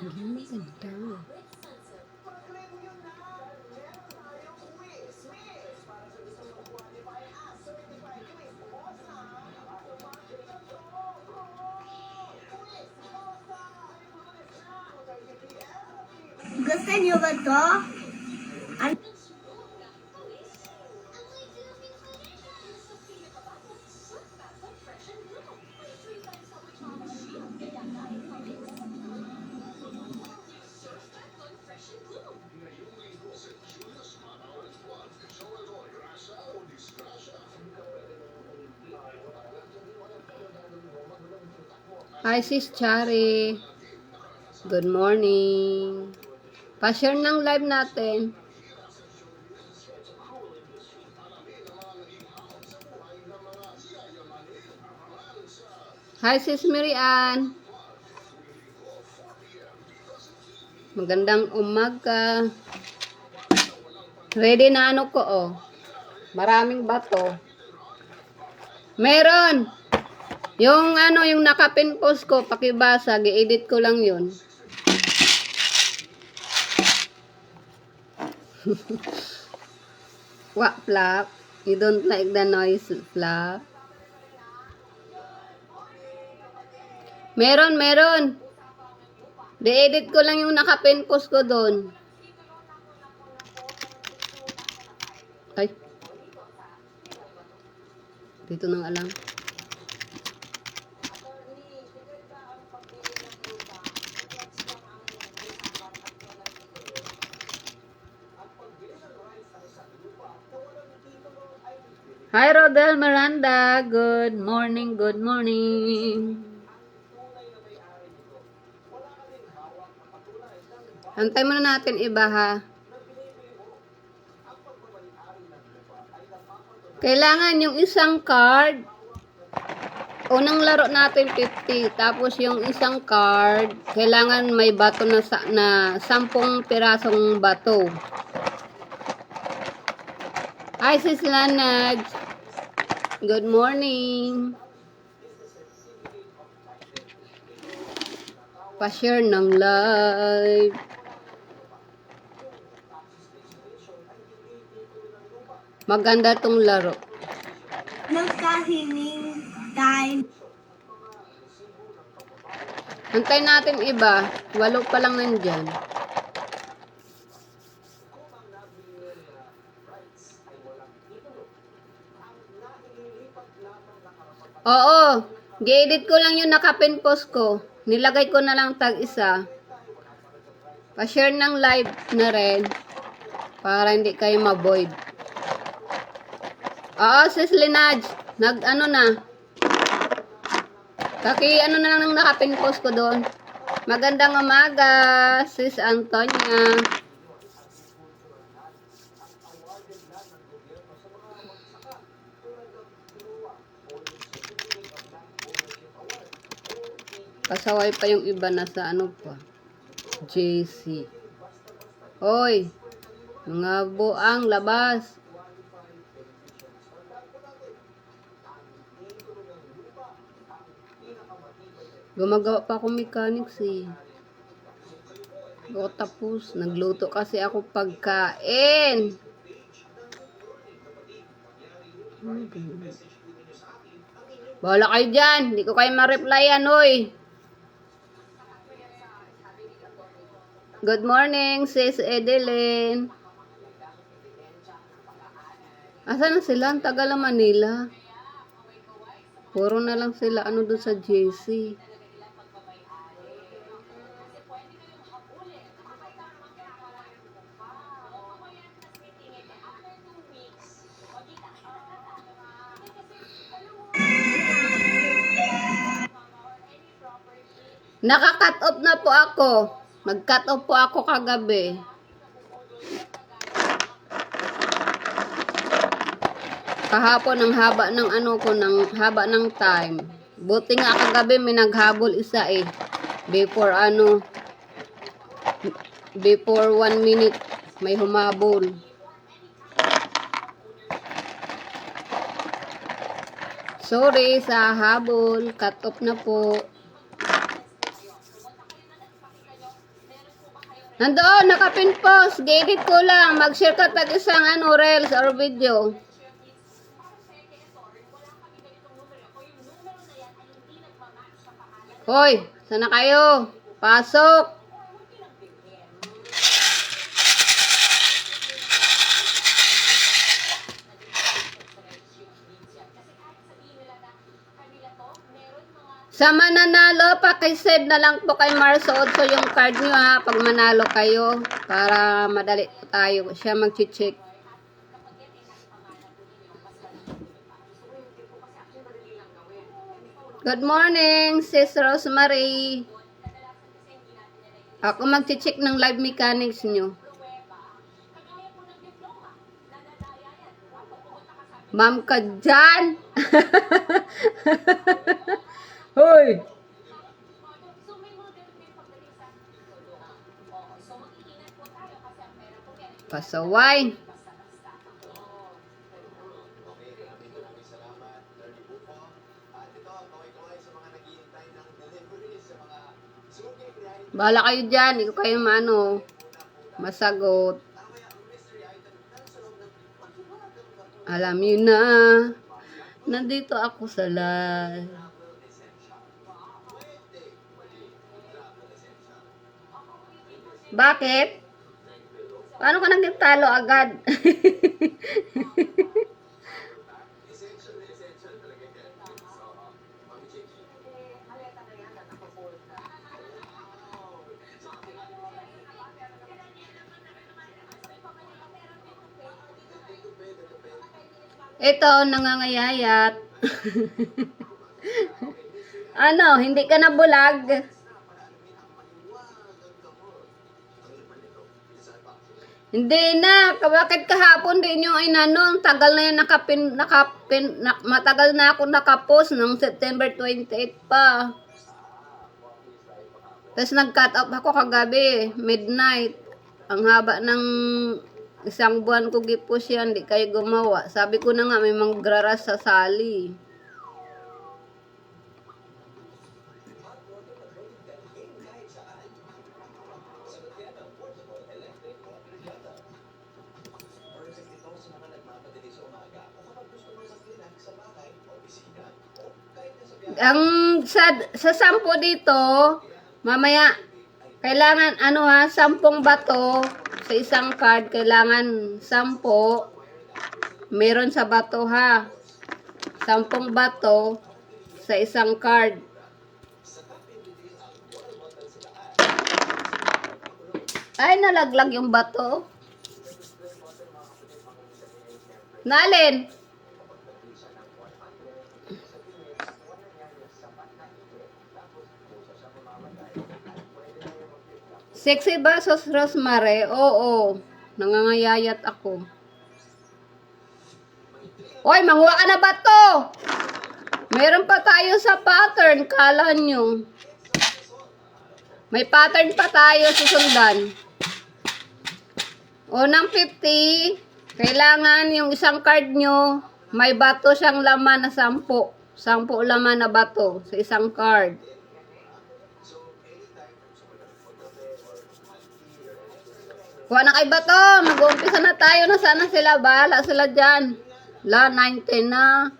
Hindi maganda. Gusto niyo ba to? Hi, Sis Chari. Good morning. Pa-share ng live natin. Hi, Sis Mirian. Magandang umaga. Ready na ano ko, oh. Maraming bato. Meron. Yung ano, yung nakapin post ko, pakibasa, gi-edit ko lang yun. What, Flap? You don't like the noise, Flap? Meron. Di-edit ko lang yung nakapin post ko doon. Ay. Dito nang alam. Hi, Rodel Miranda. Good morning. Antay muna natin iba, ha? Kailangan yung isang card. Unang laro natin 50. Tapos yung isang card, kailangan may bato na 10 pirasong bato. Hi, Sis Lanad. Good morning. Pa-share ng live. Maganda tong laro. Magkahining time. Antay natin iba. 8 pa lang nandyan. Oo. Gi-edit ko lang yung nakapin post ko. Nilagay ko na lang tag isa. Pa-share ng live na rin. Para hindi kayo ma-void. Oo, Sis Linaj. Nag-ano na. Ano na lang ng nakapin post ko doon. Magandang umaga, Sis Antonia. Pasaway pa yung iba na sa ano pa. JC. Hoy, mga buang labas. Gumagawa pa akong mechanics eh. O tapos, nagluto kasi ako pagkain. Bahala kayo dyan. Hindi ko kayo ma-replyan, oy. Good morning, Sis Edeline. Asan na sila? Ang tagal ng Manila. Puro na lang sila ano doon sa JC. Naka-cut off na po ako. Mag-cut off po ako kagabi. Kahapon ang haba ng ano ko, ng haba ng time. Buti nga kagabi may naghabol isa eh. Before 1 minute may humabol. Sorry sa habol, cut off na po. Nandoon, nakapin post. Gigit ko lang. Mag-share ka tag isang reels or video. Hoy, sana kayo? Pasok. Sa mananalo, pakisave na lang po kay Marso Otso yung card nyo ha, pag manalo kayo, para madali po tayo siya mag-check. Good morning, Sis Rosemary. Ako mag-check ng live mechanics nyo. Ma'am ka dyan. Hoy! Pasaway. Bahala kayo dyan. Ikaw kayo masagot. Alam yun na. Nandito ako sa live. Bakit? Paano ka nagtalo agad? Ito, nangangayayat. Ano, hindi ka na bulag? Hindi na. Bakit kahapon din yung tagal na yung matagal na ako nakapos nung September 28 pa. Tapos nag-cut off ako kagabi, midnight. Ang haba ng isang buwan ko gipos yan, di kayo gumawa. Sabi ko na nga, may magraras sa sali. Ang sa 10 dito, mamaya, kailangan 10 bato sa isang card, kailangan 10. Meron sa bato ha. 10 bato sa isang card. Ay, nalaglag yung bato. Nalin? Sexy ba, Sos Rosemary? Oo. Nangangayayat ako. Oy, manguha ka na ba to? Meron pa tayo sa pattern. Kala nyo. May pattern pa tayo susundan. Unang 50. Kailangan yung isang card nyo, may bato siyang laman na 10. 10 laman na bato sa isang card. Kuha na kay bato. Mag-uumpisa na tayo. Nasaan sila? Bahala sila dyan. 19 na.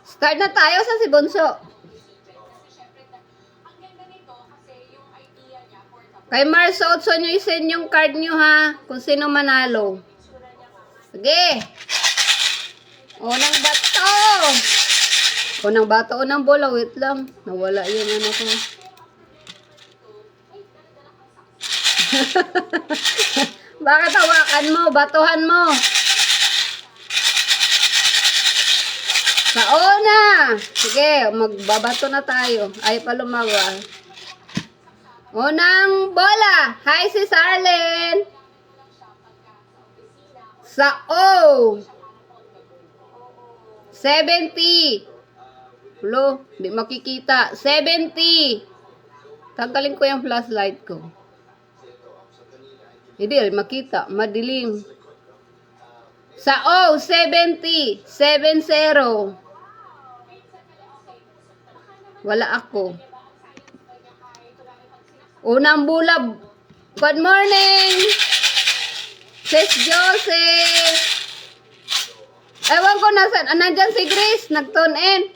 Start na tayo sa si Bunso. Kay Marso Otso nyo isend yung card nyo ha. Kung sino manalo. Sige. Unang bato. Unang bato, unang bola. Wait lang. Nawala yung ko. Bakit hawakan mo? Batuhan mo. Sa una. Sige, magbabato na tayo. Ay pa lumawa. Unang bola. Hi, Sis Arlen. Sa O. 70. Lo, di makikita. 70. Tanggalin ko yung flashlight ko. Hindi, makita. Madilim. Sa O, 70. 70. Wala ako. Unang bulab. Good morning! Sis Joseph! Ewan ko nasan. Nandyan si Grace. Nag-tune in.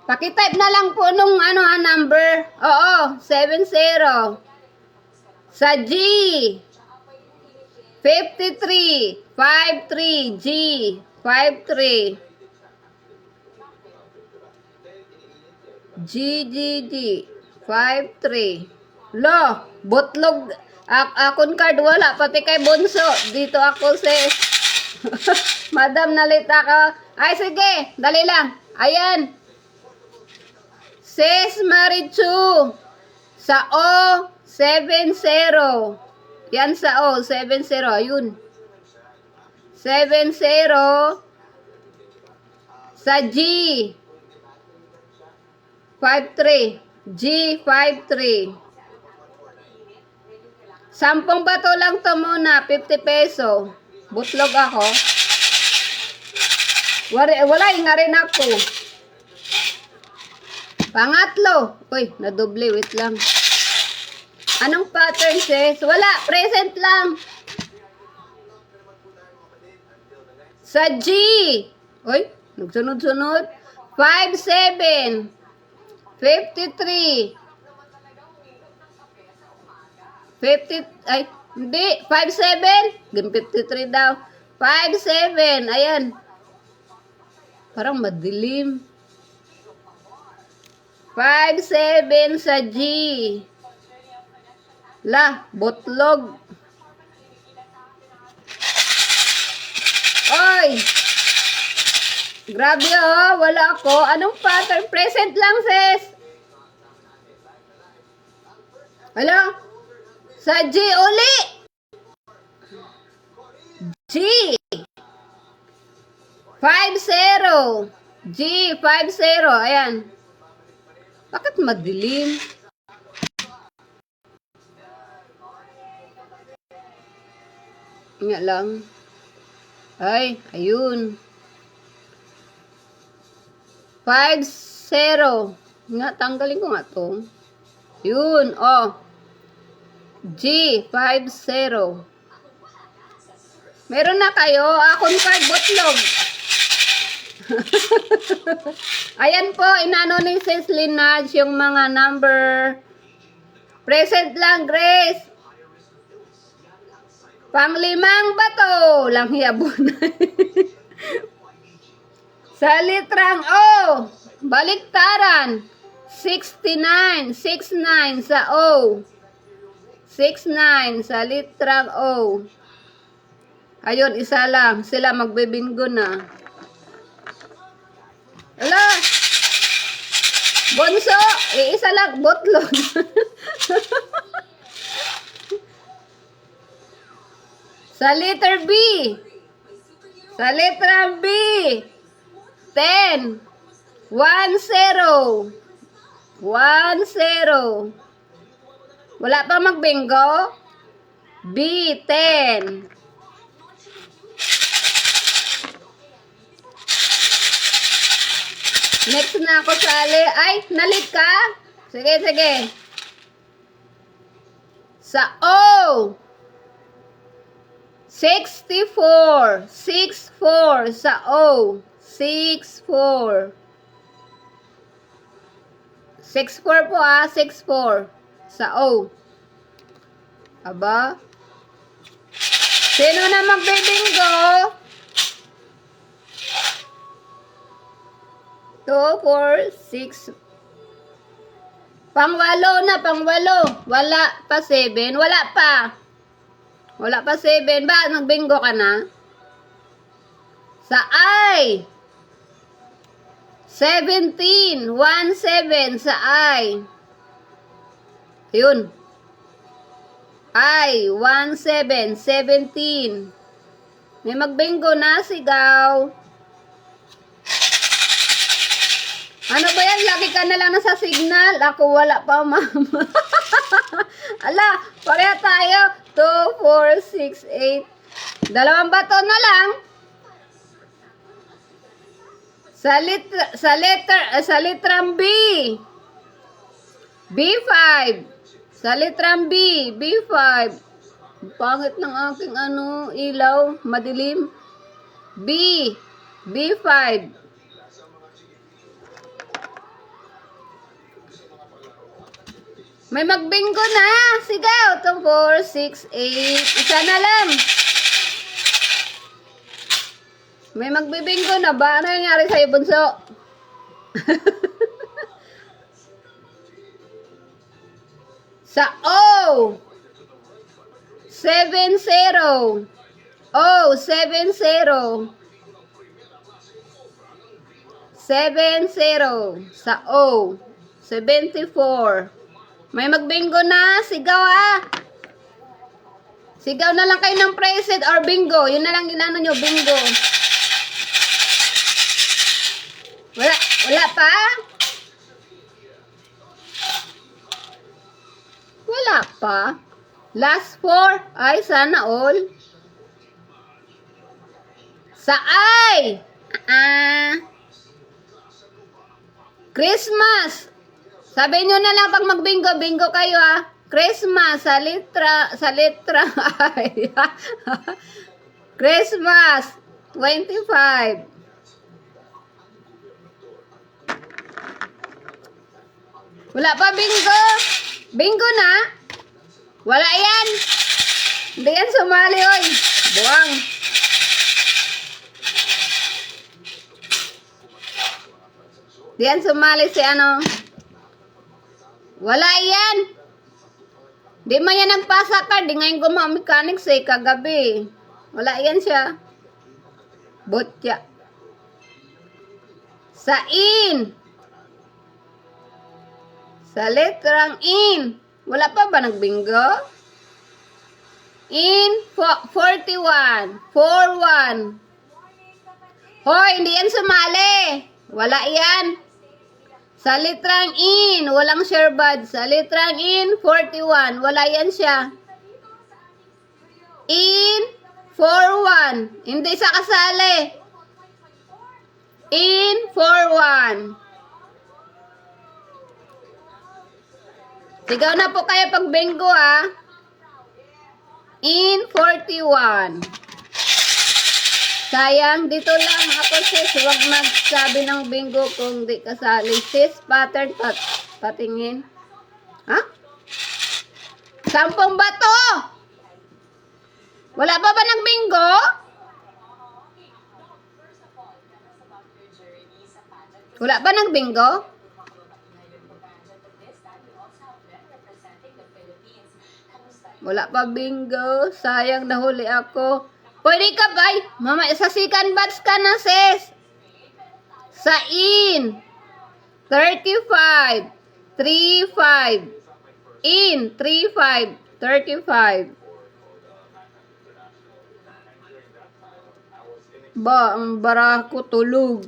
Pakitype na lang po nung number. Oo, 70. Sa G. 53. 53. G. 53. G. 53. Lo, botlog. Akon card wala. Pati kay Bonso. Dito ako Madam, nalita ka. Ay, sige. Dali lang. Ayan. Sis Marichu. Sa O, 70. Yan sa O, 70. Ayun. 70. Sa G. 53. G, 53. 10 bato lang to muna. 50 peso. Butlog ako. Wala nga rin ako. Pangatlo. Uy, nadoble. Wait lang. Anong pattern, sis? Wala. Present lang. Sa G. Uy, nagsunod-sunod. 57. 53. 50, ay, hindi, 57. Gan 53 daw. 57, ayan. Parang madilim. 57 sa G. La, botlog. Oy! Grabe oh, wala ako. Anong pattern? Present lang, sis. Hello? Sa G uli. G. 50. G, 50. Ayan. Bakit madilim? Nga lang. Ay, ayun. 50. Nga, tanggalin ko nga to. Yun, oh. G, 50. Meron na kayo, akong card botlog. Ayan po, inano ni Sis Linaj yung mga number. Present lang, Grace. Panglimang bato lang hiyabon. Sa litrang O, baliktaran. 69, 69 sa O. 69 sa litrang O. Ayun, isa lang. Sila magbibingo na. Ala! Bonso! Isa lang. Botlog. Sa letter B. Sa letra B. 10. 10. 10. Wala pa magbingo? B, 10. Next na ako sali. Ay, nalit ka? Sige, sige. Sa O. 64. 64 sa O. 64. 64 po 64. Sa O. Aba. Sino na magbibingo? 2, 4, 6. Pangwalo na, pangwalo. Wala pa 7. Wala pa. Wala pa 7. Ba, nagbingo ka na? Sa I. 17. 1, 7 sa I. Yun. I. 1, 7. 17. May magbingo na, sigaw. Ano ba yan? Lagi ka na lang nasa signal. Ako wala pa, ma'am. Ala, pareha tayo. 2, 4, 6, 8. Dalawang bato na lang. Sa litrang B. B5. Sa litrang B. B5. Pangit ng aking ilaw. Madilim. B. B5. May magbingo na. Sigaw. 2, 4, 6, 8. Isa na lang. May magbibingo na ba? Ano nangyari sa'yo, bunso? Sa O. 7-0. O. 7-0. 7-0. Sa O. 74. May magbingo na. Sigaw Sigaw na lang kayo ng preset or bingo. Yun na lang ginano nyo, bingo. Wala pa? Wala pa. Last 4. Ay, sana all. Sa I. Christmas. Sabi nyo na lang pag magbingo, bingo kayo Christmas sa litra I. Christmas 25. Wala pa bingo. Bingo na. Wala yan. Hindi yan sumali, oy. Buwang. Hindi yan sumali si Wala yan. Di man yan nagpasa ka. Di ngayon gumamekanics kagabi. Wala yan siya. Botya. Sa in. Sa letrang in. Wala pa ba nagbingo? In 41. 41. Hoy, hindi yan sumali. Wala yan. Sa litrang in, walang share bud. Sa litrang in, 41. Wala yan siya. In, 41. Hindi sa kasali. In, 41. Sigaw na po kayo pag bingo In, 41. Sayang, dito lang ako sis. Huwag magsabi ng bingo kung di kasali. Sis, pattern, patingin. 10 bato! Wala pa ba ng bingo? Wala pa ng bingo? Wala pa bingo. Sayang, nahuli ako. Pwede ka ba? Mama, sa second batch ka na, sis. Sa in. 35. 35. In. 35. 35. Ba, ang bara ko tulog.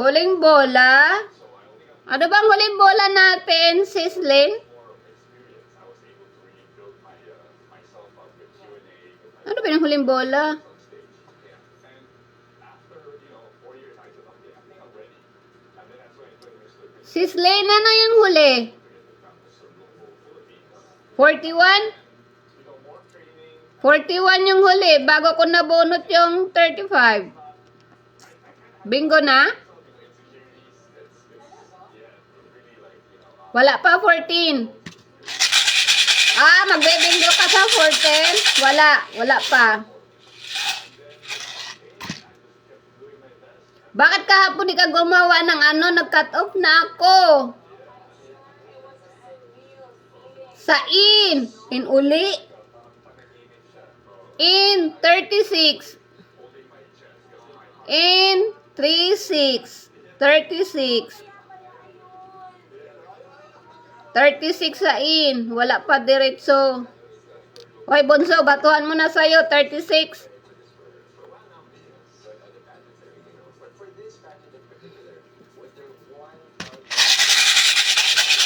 Huling bola. Ano bang huling bola natin, sis Lynn? Ano ba yung huling bola? Sis Lane, ano yung huli? 41? 41 yung huli. Bago ko nabunot yung 35. Bingo na? Wala pa 14. Magbe-bingo ka sa 14? Wala pa. Bakit kahapon di ka gumawa ng nag-cut off na ako? Sa in uli. In 36. In 36. 36. 36 sa in. Wala pa diretso. Hoy, bunso, batuhan mo na sa'yo. 36.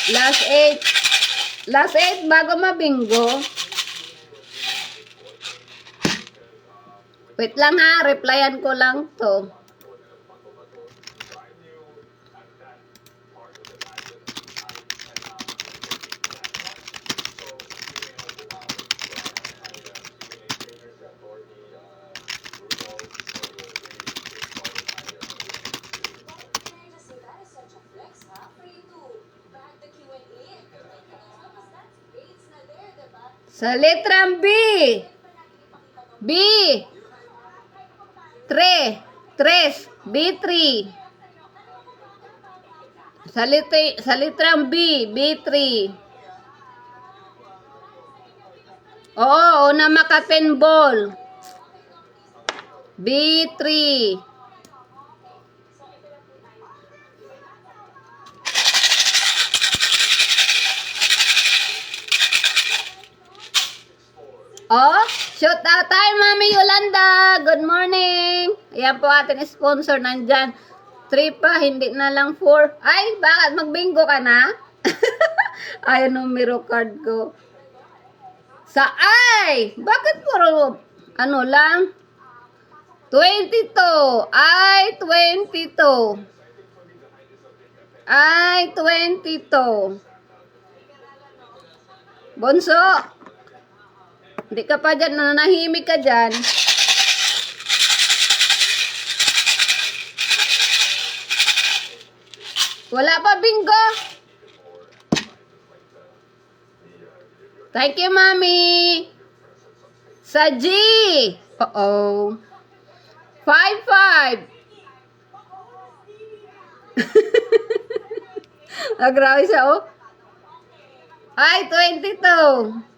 Last 8. Last 8 bago mabingo. Wait lang ha, replyan ko lang to. Sa letrang B. B. 3. 3. B3. Sa letrang B. B3. Oo, una makapenbol. B3. Oh, shout out tayo, Mami Yolanda. Good morning. Ayan po ating sponsor nandyan. 3 pa, hindi na lang 4. Ay, bakit? Magbingo ka na? Ayan, numero card ko. Sa ay! Bakit puro, ano lang? 22. Ay, 22. Ay, 22. Bonso. Hindi ka pa dyan, nanahimik ka dyan. Wala pa bingo. Thank you, Mami. Sa G. Uh-oh. 5-5. Grabe siya, oh. Ay, 22.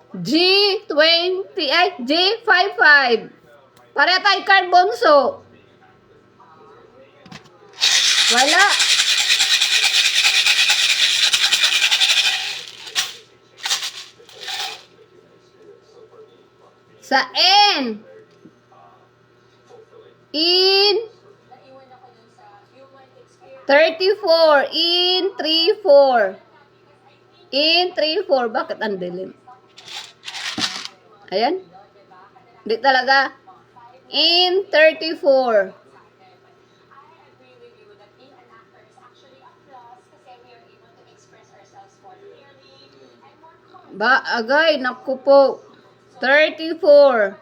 G20, ay, G55. Pare tayo card, Bonso. Wala. Sa N. In 34. In 34. In 34. Bakit ang dilim? Ayan. Hindi talaga. In 34. Ba, agay, naku po. 34.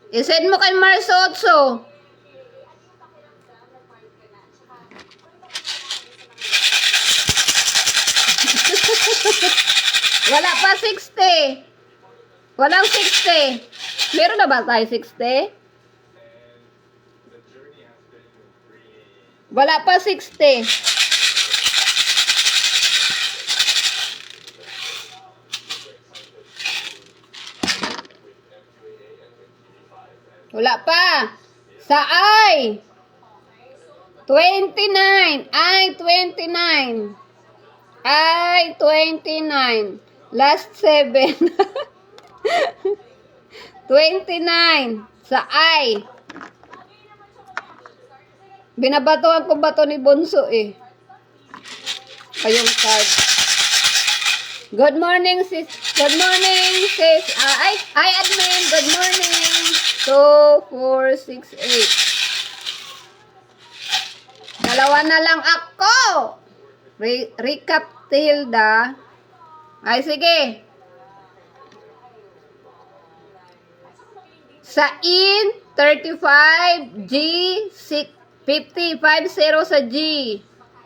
I-send mo kay Marsotso. Wala pa 60. Walang 60. Meron na ba tayo 60? Wala pa 60. Wala pa. Sa I. 29. I 29. I 29. Last 7. 29. Sa I. Binabatuan ko bato ni Bonso eh. Ayong card. Good morning, sis. Good morning, sis. Ay, admin. Good morning. 2, 4, 6, 8. Dalawa na lang ako. Recap Tilda. Ay, sige. Sa in, 35, G, 50, 50 sa G.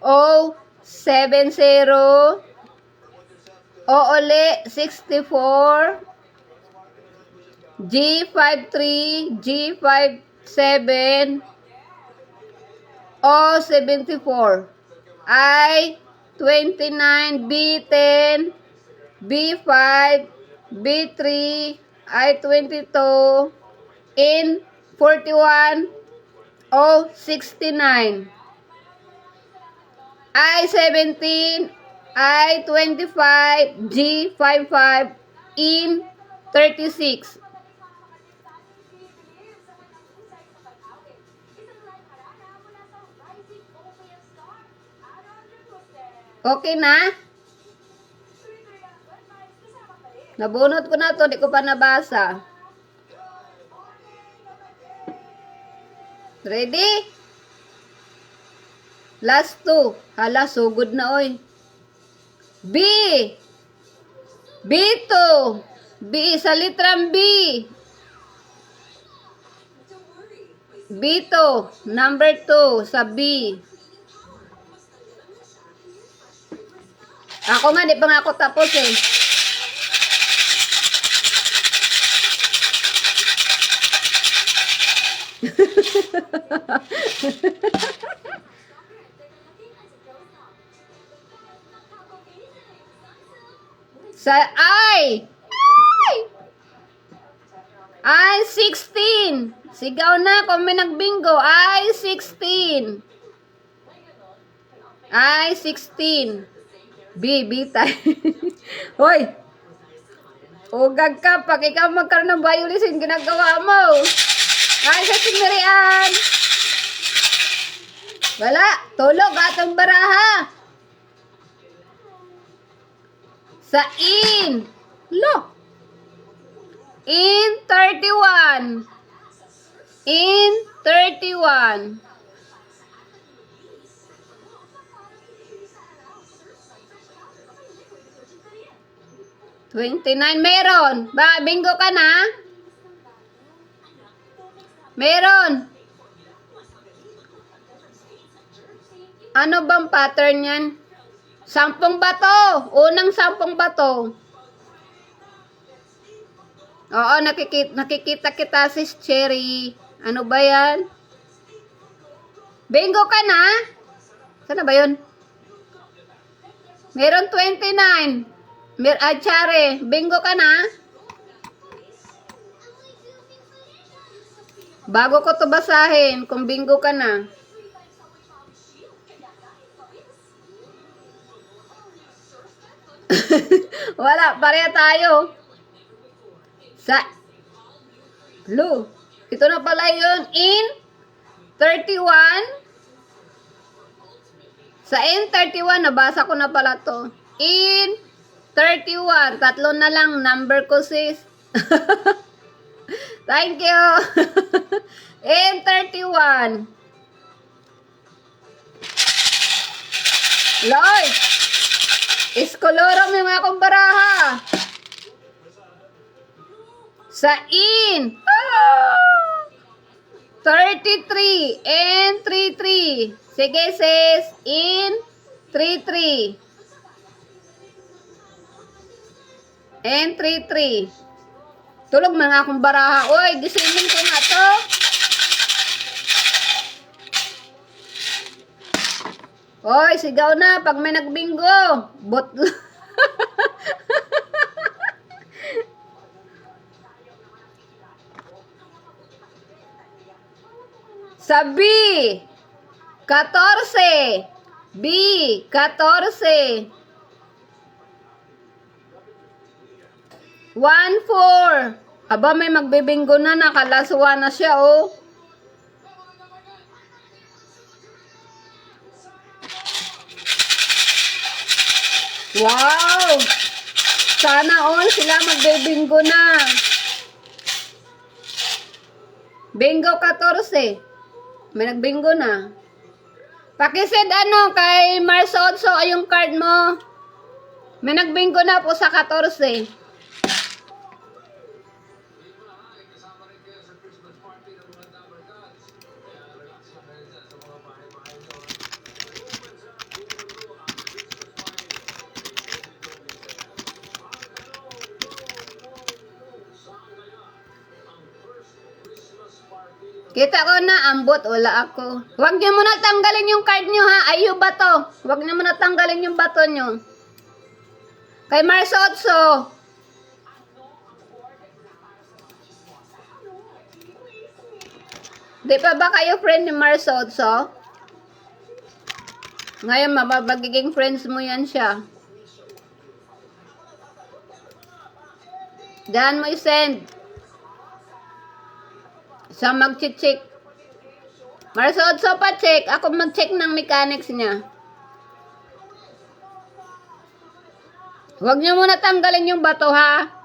O, 70. O, uli, 64. G53, G57. O, 74. I, 29, B10, B5, B3, I22, in 41, O 69, I17, I25, G55, in 36. Okay na? Nabunot ko na to, di ko pa nabasa. Ready? Last two. Hala, sugod na oy. B. B2. B sa litrang B. B2. Number 2 sa B. Ako nga, di pa nga ako tapos eh. Sa I. I 16. Sigaw na kung may nagbingo. I 16. I 16. B tayo. Hoy. Ugag ka pag ikaw magkaroon ng violin ginagawa mo. Ay, sa sinirian. Wala. Tulog atong baraha. Sa in. Lo. In 31. In 31. Meron. Ba, bingo ka na? Meron. Ano bang pattern yan? 10 bato. Unang 10 bato. Oo, nakikita kita sis Cherry. Ano ba yan? Bingo ka na? Sana ba yun? Meron 29. Chare, bingo ka na? Bago ko to basahin, kung bingo ka na. Wala, pareha tayo. Sa Lu. Ito na pala yun. In 31. Sa in 31, nabasa ko na pala to. In 31. Tatlo na lang number ko, sis. Thank you. In 31. Lord. Iskoloro may mga akong baraha. Sa in. 33. In 33. Sige, sis. In 33. In 33. Tulog mga akong baraha. Uy, gisingin ko nga to. Uy, sigaw na pag may nagbingo. Bot. Sa B. 14. B. 14. 1-4. Aba, may magbibinggo na. Nakalaswa na siya, oh. Wow! Sana all sila magbibinggo na. Bingo 14. May nagbingo na. Pakisend kay Mars Otso ay yung card mo. May nagbingo na po sa 14. Kita ko na, ambot, wala ako. Huwag niyo muna tanggalin yung card niyo ha. Ay, yung bato. Huwag niyo muna tanggalin yung bato niyo. Kay Mars Otso. Di pa ba kayo friend ni Mars Otso? Ngayon, mababagiging friends mo yan siya. Diyan mo i-send. Sa mag-check. Mars Otso pa check. Ako mag-check ng mechanics niya. Huwag niyo muna tanggalin yung bato, ha?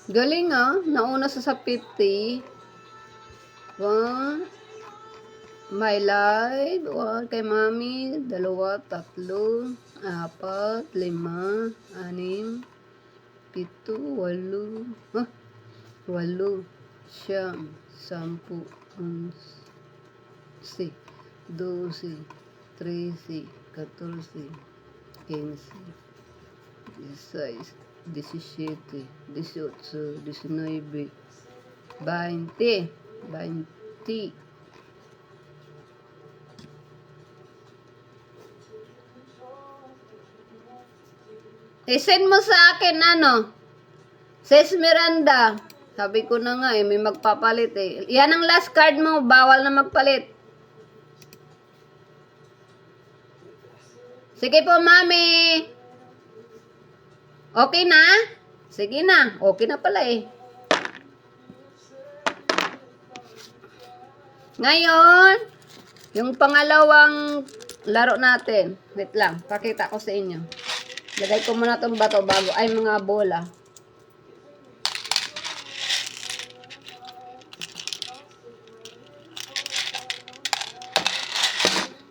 Galing, nauna sa 50. One. My life. One kay mami. 2, 3, 4, 5, 6, 7, 8. 8, 9, 10, 10, 11, 12, 13, 14, 15, 16, 17, 18, 19, 20, 20. I-send mo sa akin, Sis Miranda. Sabi ko na nga, may magpapalit eh. Yan ang last card mo, bawal na magpalit. Sige po, mami. Okay na? Sige na. Okay na pala eh. Ngayon, yung pangalawang laro natin. Wait lang, pakita ko sa inyo. Lagay ko muna itong bato bago ay mga bola.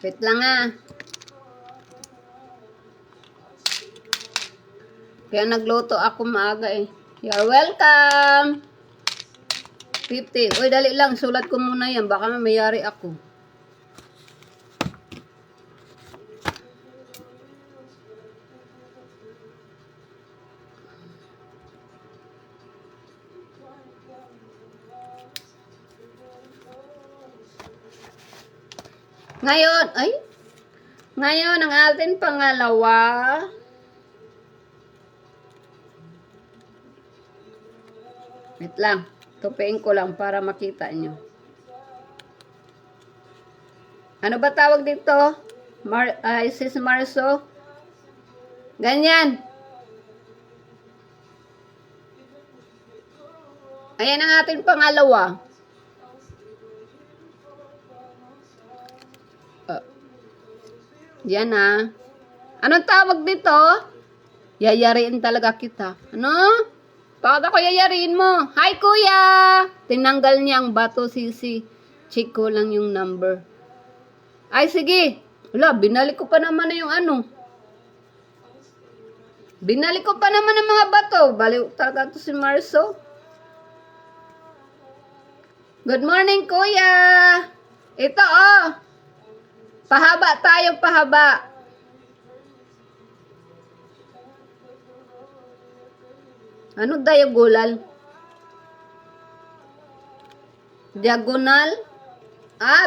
Wait lang Kaya nagluto ako maaga eh. You're welcome! 50. Uy, dali lang. Sulat ko muna yan. Baka mayari ako. Ngayon, ang ating pangalawa. Wait lang. Tupiin ko lang para makita nyo. Ano ba tawag dito? Sis Marso? Ganyan. Ayan ang ating pangalawa. Yan Anong tawag dito? Yayariin talaga kita. Ano? Bakit ako yayariin mo? Hi, kuya! Tinanggal niya ang bato, sisi. Check ko lang yung number. Ay, sige. Wala, binalik ko pa naman na yung Binalik ko pa naman ang mga bato. Baliw talaga to si Marso. Good morning, kuya! Ito, Pahaba tayo, pahaba. Ano diagonal? Diagonal?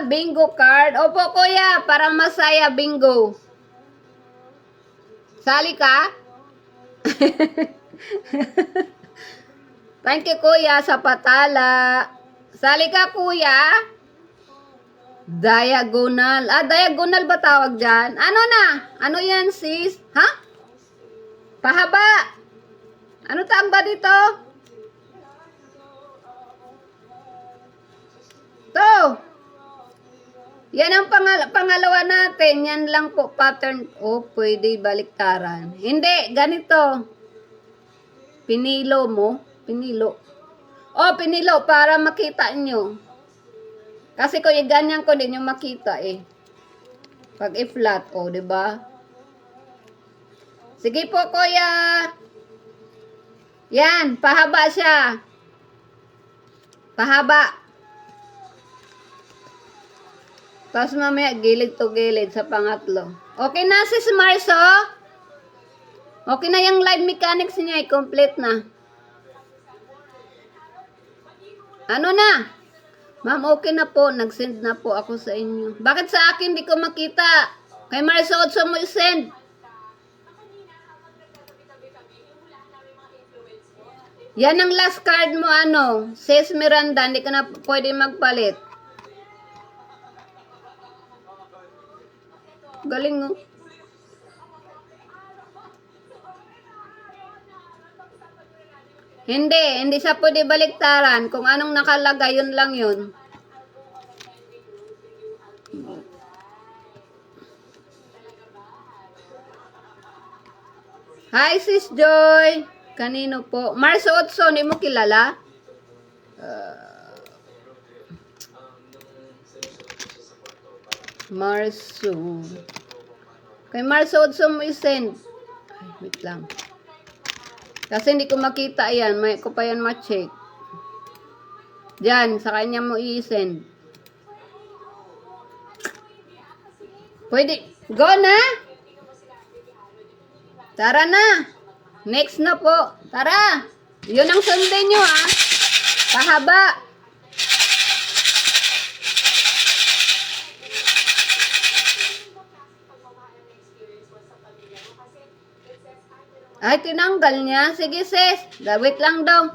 Bingo card. Opo, kuya, para masaya bingo. Sali ka? Thank you, kuya, sa patala. Sali ka, kuya? Diagonal. Diagonal ba tawag dyan? Ano yan, sis? Pahaba. Ano tawag ba dito? To. Yan ang pangalawa natin. Yan lang po pattern. Pwede baliktaran. Hindi, ganito. Pinilo mo. Pinilo. Pinilo para makita nyo. Kasi kung ganyan ko din yung makita Pag i-flat, diba? Sige po, kuya. Yan, pahaba siya. Pahaba. Tapos mamaya, gilid to gilid sa pangatlo. Okay na, sis Marso? Okay na yung live mechanics niya, complete na. Ano na? Ma'am, okay na po. Nag-send na po ako sa inyo. Bakit sa akin di ko makita? Kay Marso Otso mo i-send. Yan ang last card mo, Sis Miranda. Hindi ka na pwede magpalit. Galing, oh. Hindi siya pwede baliktaran. Kung anong nakalagay, yun lang yun. Hi, Sis Joy. Kanino po? Marso Otso, hindi mo kilala? Marso. Kay Marso Otso mo i-send. Ay, wait lang. Kasi hindi ko makita yan. May ko pa yan ma-check. Diyan, sa kanya mo i-send. Pwede. Go na! Tara na! Next na po. Tara! Yun ang sundin nyo, ha? Pahaba. Ay, tinanggal niya. Sige, sis. Wait lang daw.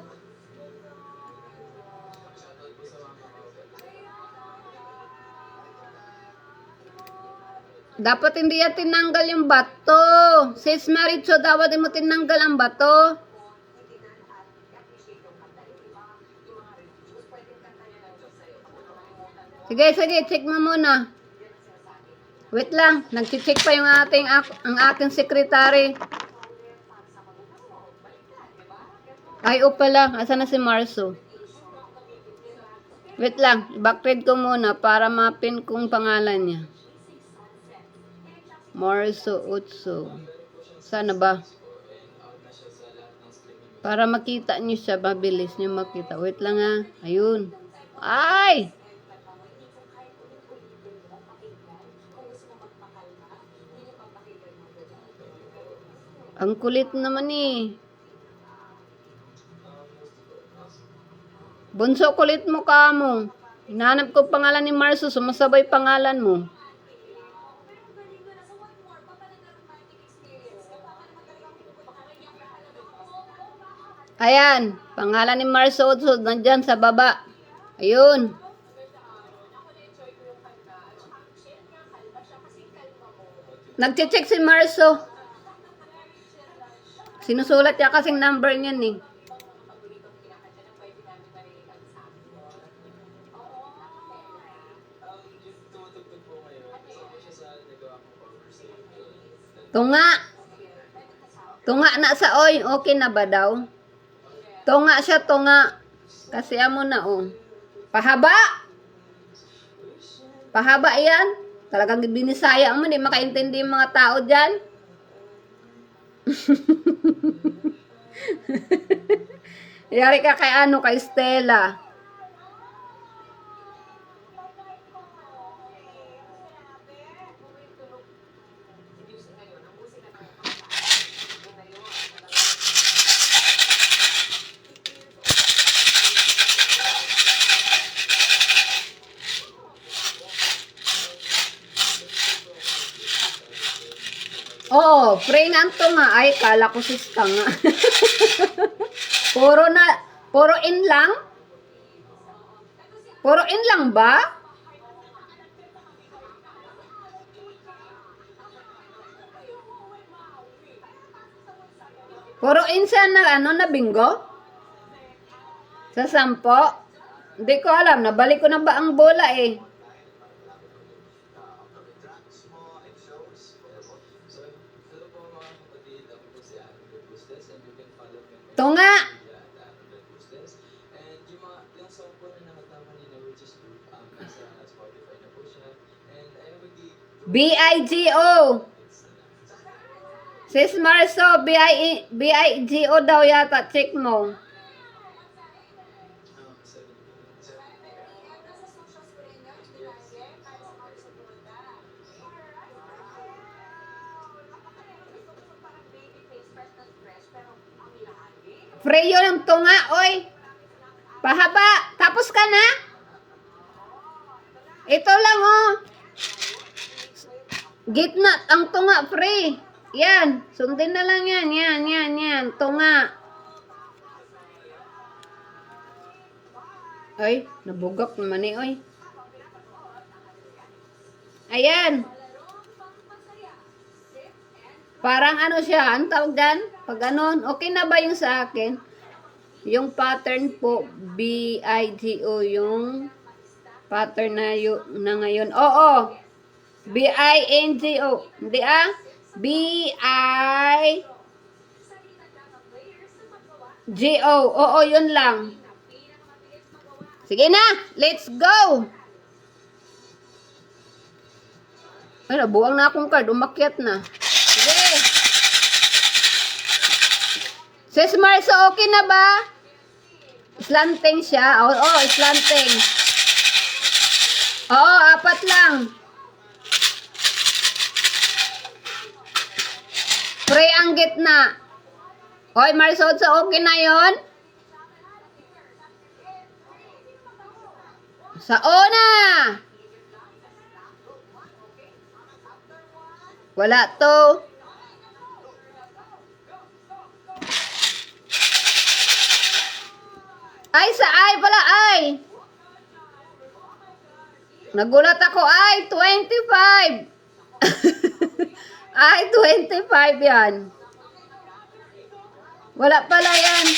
Dapat hindi yan tinanggal yung bato. Sis Maricho, dapat mo tinanggal ang bato. Sige, check mo muna. Wait lang, nag-check pa yung ang ating secretary. Ay, o pala, asa na si Marso? Wait lang, backread ko muna para mapin kung pangalan niya. Marso Utso. Sana ba? Para makita niyo siya, mabilis niyo makita. Wait lang, ha. Ayun. Ay! Ang kulit naman, eh. Bunso, kulit mo ka mo. Hinahanap ko pangalan ni Marso, sumasabay pangalan mo. Ayan, pangalan ni Marso, nandyan sa baba. Ayun. Nag-check si Marso. Sinusulat niya kasing number niyan, eh. Tunga. Tunga na sa oy. Okay na ba daw? Tunga siya, tunga. Kasi amo na, oh. Pahaba. Pahaba yan. Talagang binisaya mo. Hindi makaintindi yung mga tao dyan. Yari ka kay ano, kay Stella. Oo, pray nga to nga. Ay, kala ko sis ka nga. Puro in lang? Puro in lang ba? Puro in siya na ano, na bingo? Sa 10? Hindi ko alam, nabalik ko na ba ang bola, eh. Tunga! B-I-G-O. Sis Marso, B-I-G-O daw yata. Check mo. Freyo ng tunga, oy. Pahaba. Tapos ka na? Ito lang, oh. Gitna, ang tunga, free. Yan. Sundin na lang yan. Yan. Tunga. Ay, nabugak naman eh, oy. Ayan. Parang ano siya, ang tawag dyan? Pag ganon, okay na ba yung sa akin? Yung pattern po, B-I-G-O, yung pattern na ngayon. Oo, B-I-N-G-O. Hindi B-I-G-O. Oo, yun lang. Sige na, let's go! Ay, nabuang na akong card. Umakyat na. Sige. Sis Marisa, okay na ba? Slanting siya. Oo, slanting. Oo, 4 lang. Pre ang gitna. Hoy, Marisol, so okay na yon? Sa una. Wala to. Ay, sa ay pala, ay. Nagulat ako, ay, 25. Ay, 25 yan. Wala pala yan.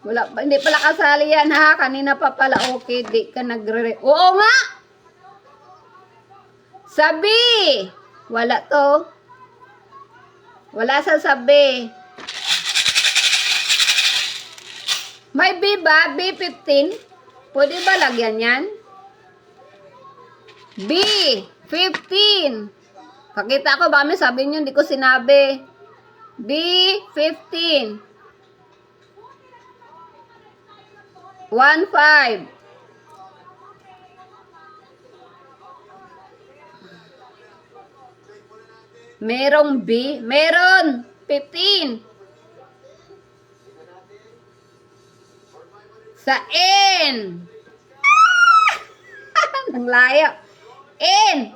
Wala pa, hindi pala kasali yan ha. Kanina pa pala, okay, di ka Oo nga! Sabi! Wala to. Wala sa sabi. May B ba? B15? Pwede ba lagyan yan? B15. Pakita ko ba? May sabi nyo, hindi ko sinabi. B15. 15. Merong B? Meron. 15. Sa N. Ang layo. N.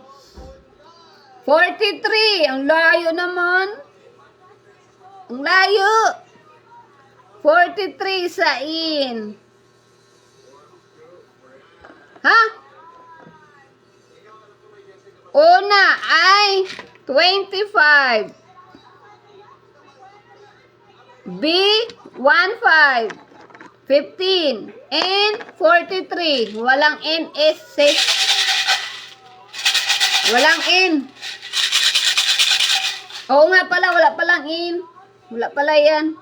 43. Ang layo naman. Ang layo. 43 sa N. Ha? Una ay 25. B, 15. 15. N, 43. Walang N, S, 6. Walang N. Oo nga pala, wala palang N. Wala pala yan.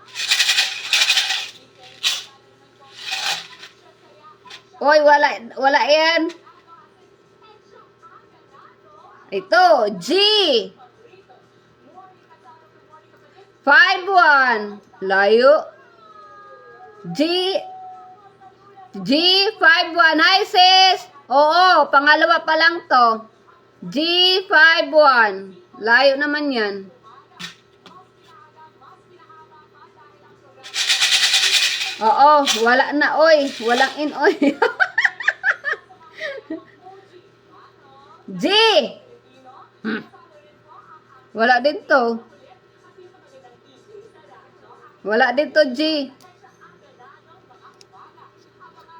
Oy, wala yan. Ito, G. 51. Layo. G51. Hi, sis. Oo, pangalawa pa lang to. G51. Layo naman yan. Oo, wala na, oy. Walang in, oy. G. Wala din to. Wala din to, G.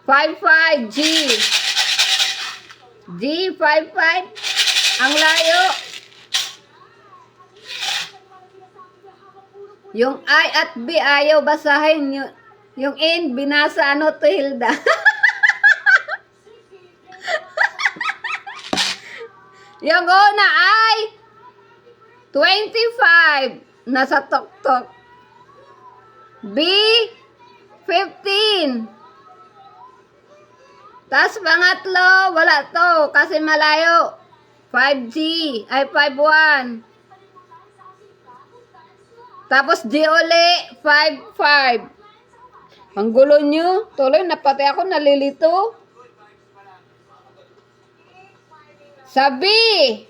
55, G. G55. Ang layo. Yung I at B ayaw basahin. Yung N, binasa ano to, Hilda. Yung una ay 25. Nasa tok-tok. B, 15. Tapos pangatlo, wala to. Kasi malayo. 5G. Ay, 51. Tapos G uli, 55. Ang gulo nyo. Tuloy, napati ako, nalilito. Sabi.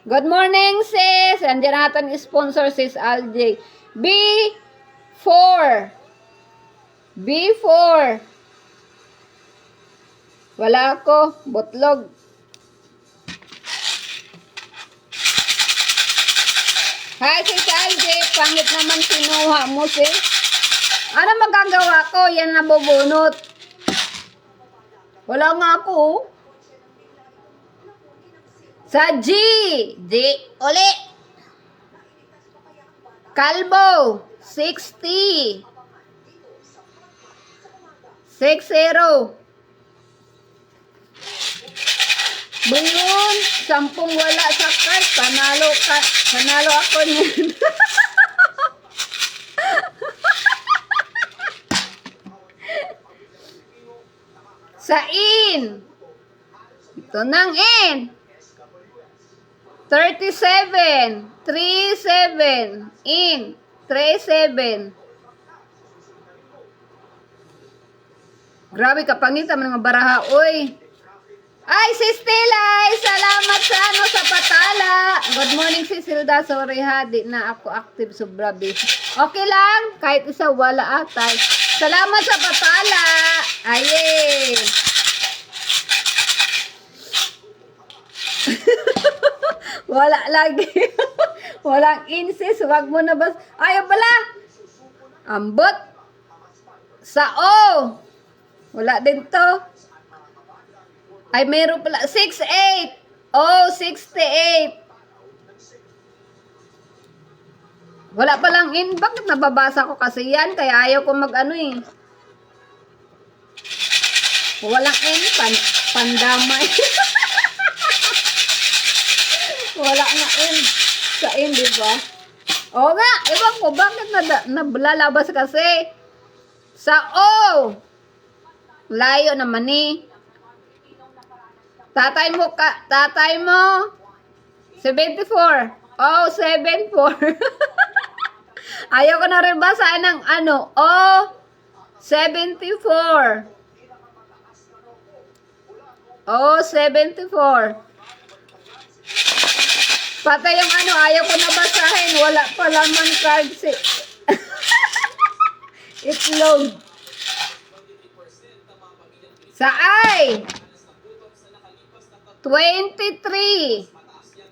Good morning, sis. Andiyan natin sponsor, sis Alj. B4. B4. Wala ako. Botlog. Hi, sis Alj. Pangit naman sinuha mo, sis. Ano magagawa ko? Yan nabubunot. Wala nga ako. Sa G. G uli. Kalbo, 60. 60. Bungon, 10 wala sa card. Panalo ako niyan. Sa in. Ito nang in. 37. 37. In. 37. Grabe, kapangita man mga baraha, oy. Ay, si Stella, salamat sa patala. Good morning, si Silda. Sorry ha, di na ako active, sobra busy. Okay lang, kahit isa wala atay. Salamat sa patala. Aye. Wala lagi. Walang insist, wag mo na bas. Ayaw pala. Ambot. Sa O. Wala din to. Ay, meron pala. 68. Oh, 68. Wala palang in. Bakit nababasa ko kasi yan? Kaya ayaw ko mag-ano eh. Walang in. Pandamay. Wala nga in. Sa in, diba? Oo nga. Ewan ko. Bakit nalalabas kasi? Sa O. Layo naman eh. Tatay mo 74. Oh, 74. Ayaw ko na rin basahin ng ano. Oh, 74. Oh, 74. Patay yung ano, ayaw ko na basahin. Wala pa laman card si itlog. Sa I. 23.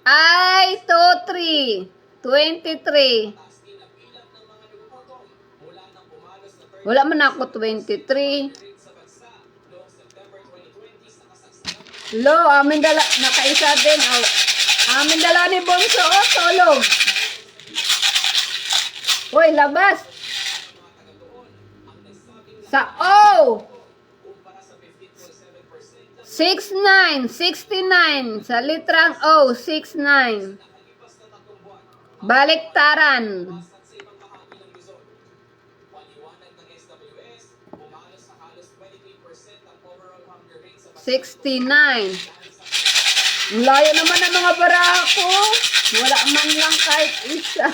I, 2, 3. 23. Wala man ako 23. Lo, amin dala, nakaisa din. Oh. Amin dala ni Bonso, oh, tulog. Uy, labas. Sa O. 69, 69. Sa litrang O, 69. Baliktaran. 69. Ang layo naman ng mga barako. Wala man lang kahit isa.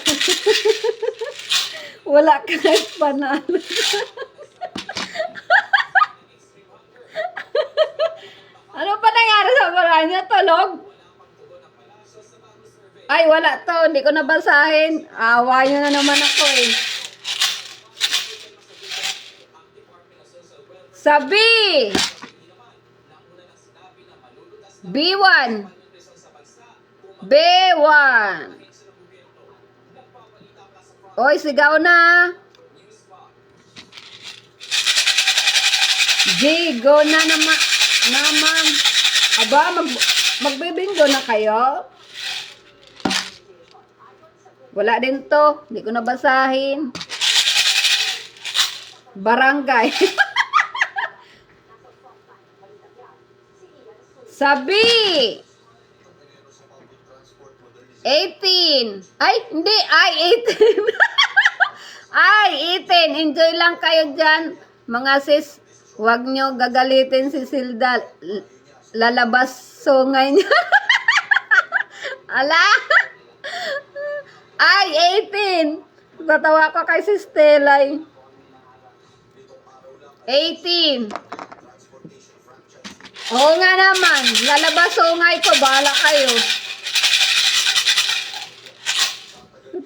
Wala kahit panalo. Ano pa nangyari sa barahan niya? Tulog? Ay, wala to. Hindi ko nabasahin. Awa nyo na naman ako eh. Sabi! B1. B1. Oy, sigaw na. G, go na naman. Aba, magbibingo na kayo? Wala din to. Hindi ko nabasahin. Barangay. Sabi. 18. Ay, hindi. Ay, 18. Ay, 18. Enjoy lang kayo dyan. Mga sis, huwag nyo gagalitin si Silda. Lalabas sungay niya. Ala. Ay, 18. Tatawa ko kay si Stella. 18. Oo nga naman. Lalabas sungay ko. Bahala kayo.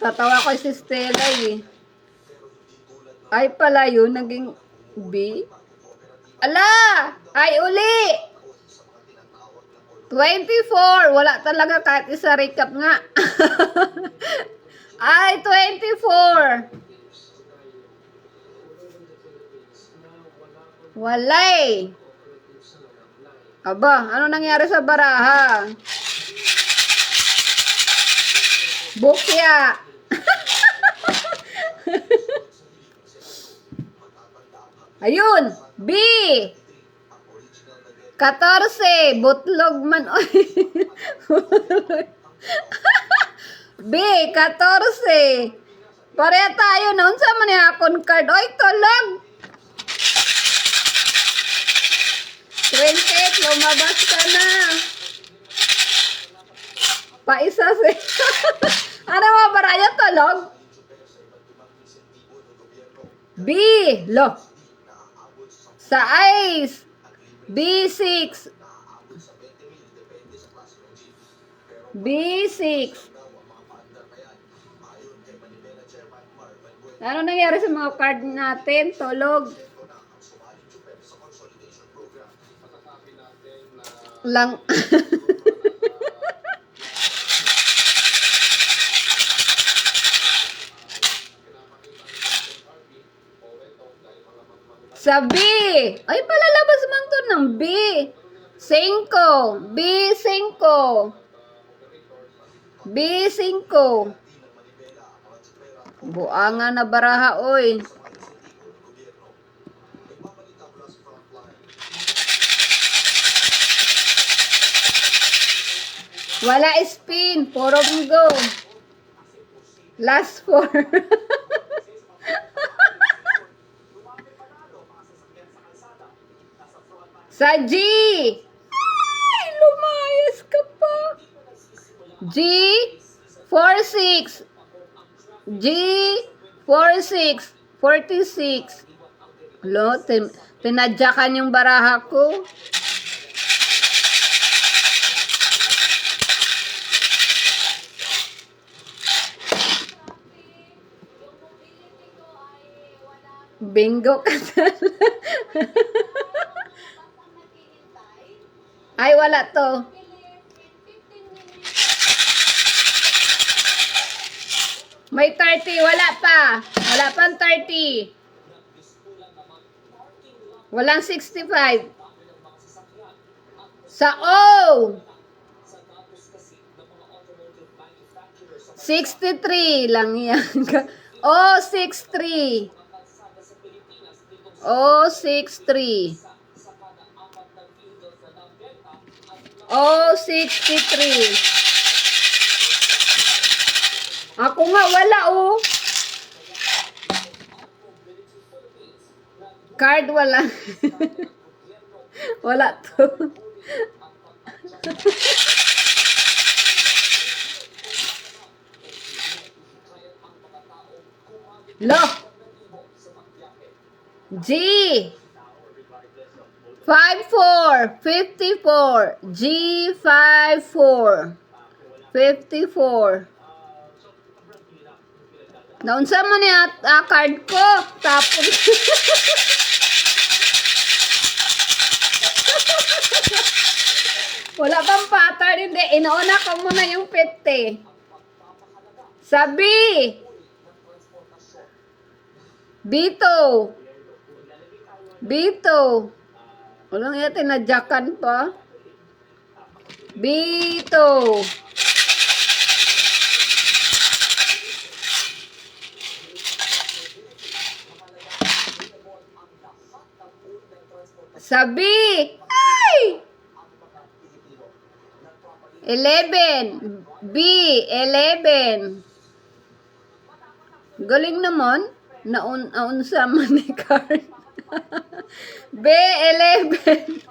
Tatawa ko si Stella eh. Ay pala yun. Naging B. Ala! Ay uli! 24. Wala talaga kahit isa recap nga. Ay, 24. Walay. Aba, ano nangyari sa baraha? Bukya. Ayun. B. 14. Butlog man. Oy. B. 14. Pareha tayo na. Unsa man yung akon card? Oy, tulog. 28. Lumabas ka na. Paisa si... Ano mo, baraya tulog? B. Lo. Sa ice. B6. B6. Ano nangyari sa mga card natin? Tulog. Lang. Sa B. Ay, palalabas man to ng B. 5. B5. B5. Buanga na baraha, oy. Wala spin. Puro go. Last 4. Sa G. Ay, lumayas ka pa. G. 46. G. 46. 46. Lo, tinadyakan yung baraha ko. Bingo ka Ay, wala to. May 30. Wala pa. Wala pang 30. Walang 65. Sa O. 63 lang yan. O, 63. O, 63. O, 63. Ako nga, wala, oh. Card, wala. Wala to. Lo. G. 54. 54. G. 54. 54. Naunsa man ni card ko. Tapos. Wala pang pattern. Hindi. Inauna ko muna yung 50. Sabi. Bito. Bito. Walang iya tinadyakan pa. Bito. Sabi. Ay! 11. B. 11. Galing naman. Naunsa man ni card. B. 11.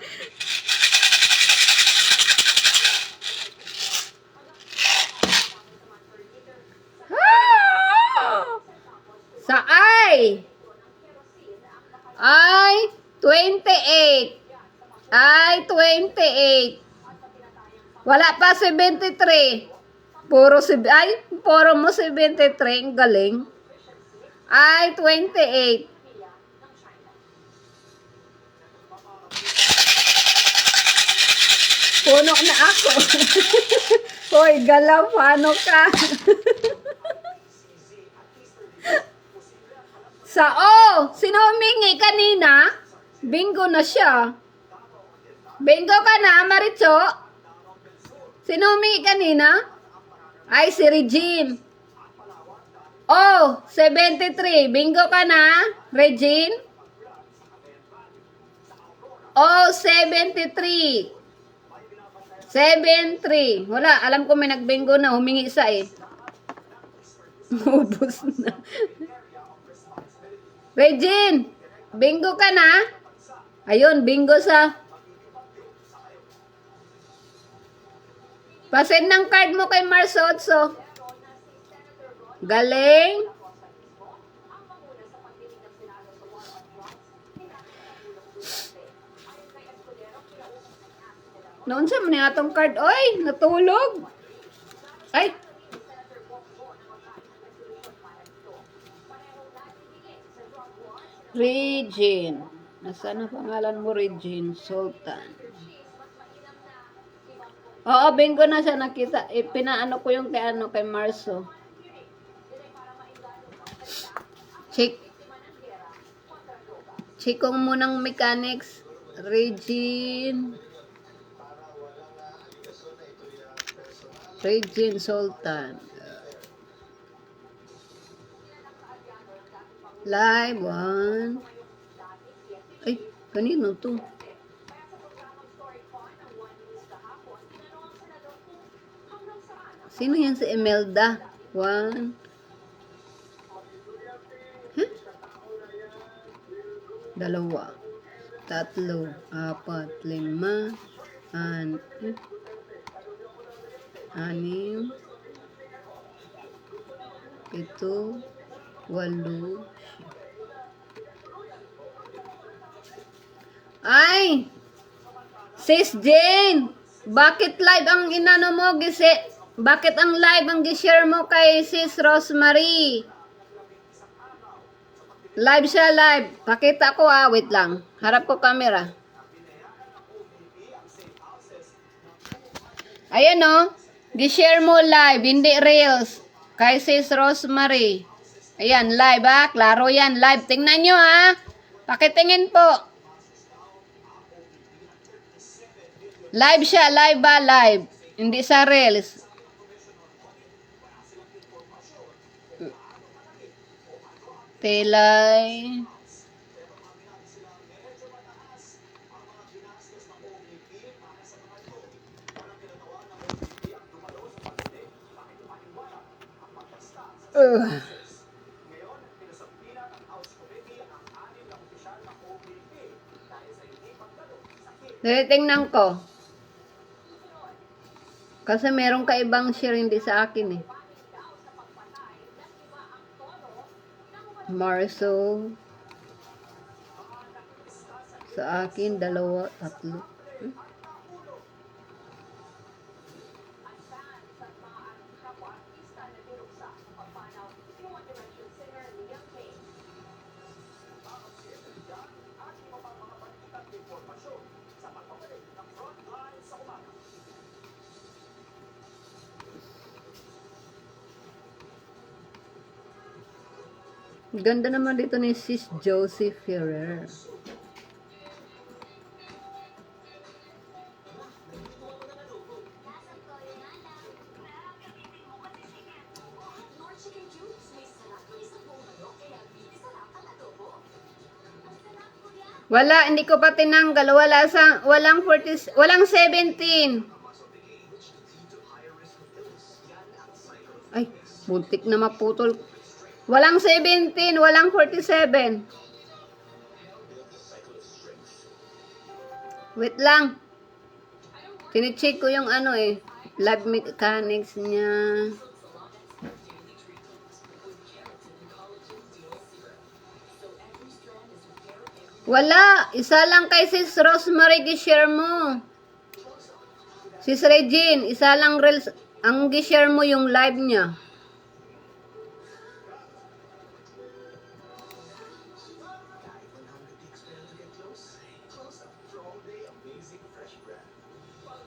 Sa I. I. 28. I. 28. Wala pa 73. Puro mo 73. Ang galing. I. 28. Puno na ako. Hoy, galaw, paano ka? Sa O, sino humingi kanina? Bingo na siya. Bingo ka na, Maricho? Sino humingi kanina? Ay, si Regine. O, 73. Bingo ka na, Regine? Oh, 73. 73. Wala, alam ko may nagbingo na, humingi isa eh. Ubus na. Regine, bingo ka na? Ayun, bingo sa... Pasend ng card mo kay Mars Otso. Galing. Noon sa mga atong card. Oy, natulog. Ay. Regine. Nasaan ang pangalan mo, Regine? Sultan. Oo, bingo na siya nakita. Pinaano ko yung kay Marso. Check. Check ko munang mechanics. Regine. Regine Sultan. Live 1. Ay, kanino to? Sino yan si Imelda? 1. Huh? 2, 3, 4, 5, 6, 7, 8. Ay! Sis Jane! Bakit live ang inano mo? Bakit ang live ang gishare mo kay Sis Rosemary? Live siya, live. Pakita ko wait lang. Harap ko camera. Ayan gishare mo live, hindi reels. Kay Sis Rosemary. Ayan, live klaro yan, live. Tingnan nyo Pakitingin po. Live siya, live live. Hindi sa reels. Pilay. Tingnan ko. Kasi merong kaibang share hindi sa akin eh. Marso. Sa akin, 2, 3. Ganda naman dito ni Sis Josie Ferrer. Wala, hindi ko pa tinanggal. Walang 17. Ay, buntik na maputol. Walang 17, walang 47. Wait lang. Tinicheck ko yung live mechanics niya. Wala. Isa lang kay Sis Rosemary gishare mo. Sis Regine, isa lang reels ang gishare mo yung live niya.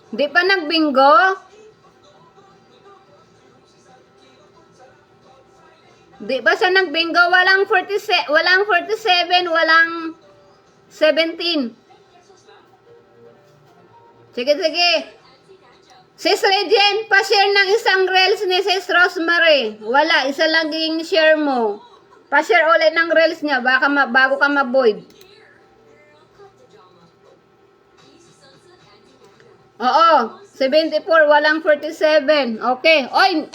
Di pa nagbingo? Di ba siya nagbingo? Walang 47, walang 17. Sige. Sis Regine, pa-share ng isang reels ni Sis Rosemary. Wala, isa lang yung share mo. Pa-share ulit ng reels niya bago ka ma-void. Oo, 74, walang 47. Okay. Oy,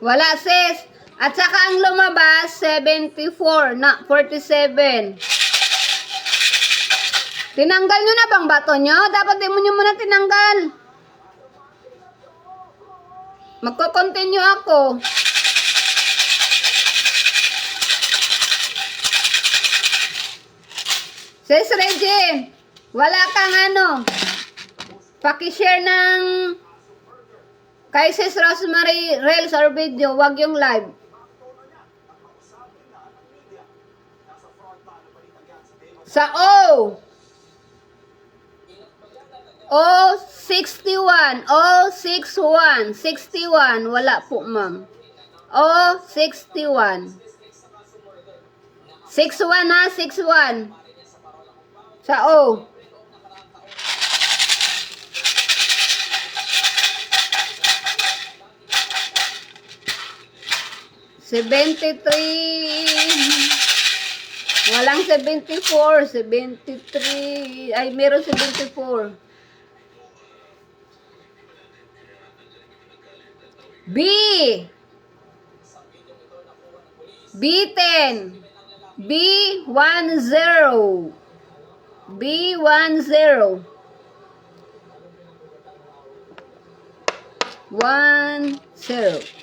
wala sis. At saka ang lumabas, 74 na 47. Tinanggal nyo na bang bato nyo? Dapat di mo nyo muna tinanggal. Magko-continue ako. Sis Regine, wala kang paki-share ng kay Sis Rosemary Reels or video, wag yung live. Sa O 61, O 61, 61, wala po ma'am. O 61. 61 ha, 61. Sa O. ₱73. Walang 74, 73. Ay, meron 74. B. B10. B10. B10. 10.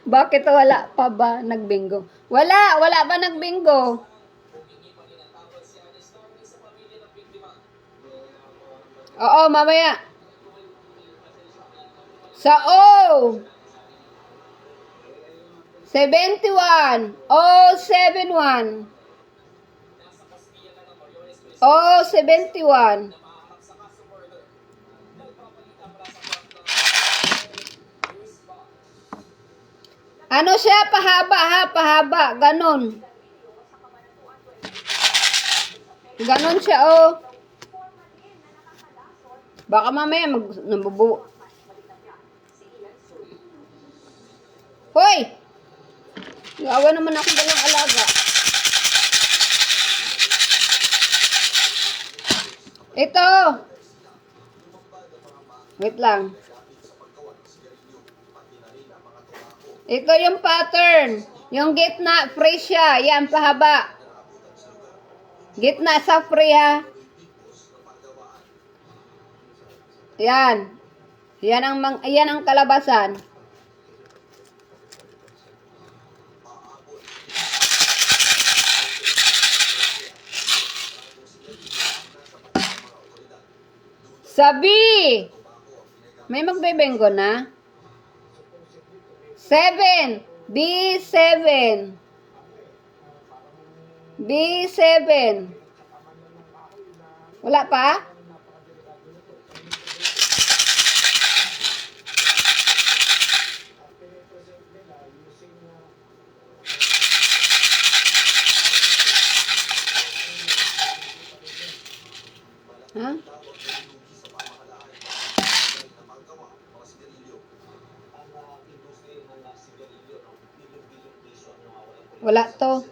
Bakit wala pa ba nagbingo? Wala ba nagbingo? Oo, mamaya. Sa O 71, O 71. O 71. Ano siya? Pahaba ha, pahaba. Ganon. Ganon siya, oh. Baka mamaya nabubu. Hoy! Gawa naman ako dalang alaga. Ito. Wait lang. Ito yung pattern. Yung gitna, free siya. Yan, pahaba. Gitna sa free, ha. Yan. Yan ang kalabasan. Sabi! May magbebenggo na? 7. B7. B7. Wala pa? Ha? Wala to.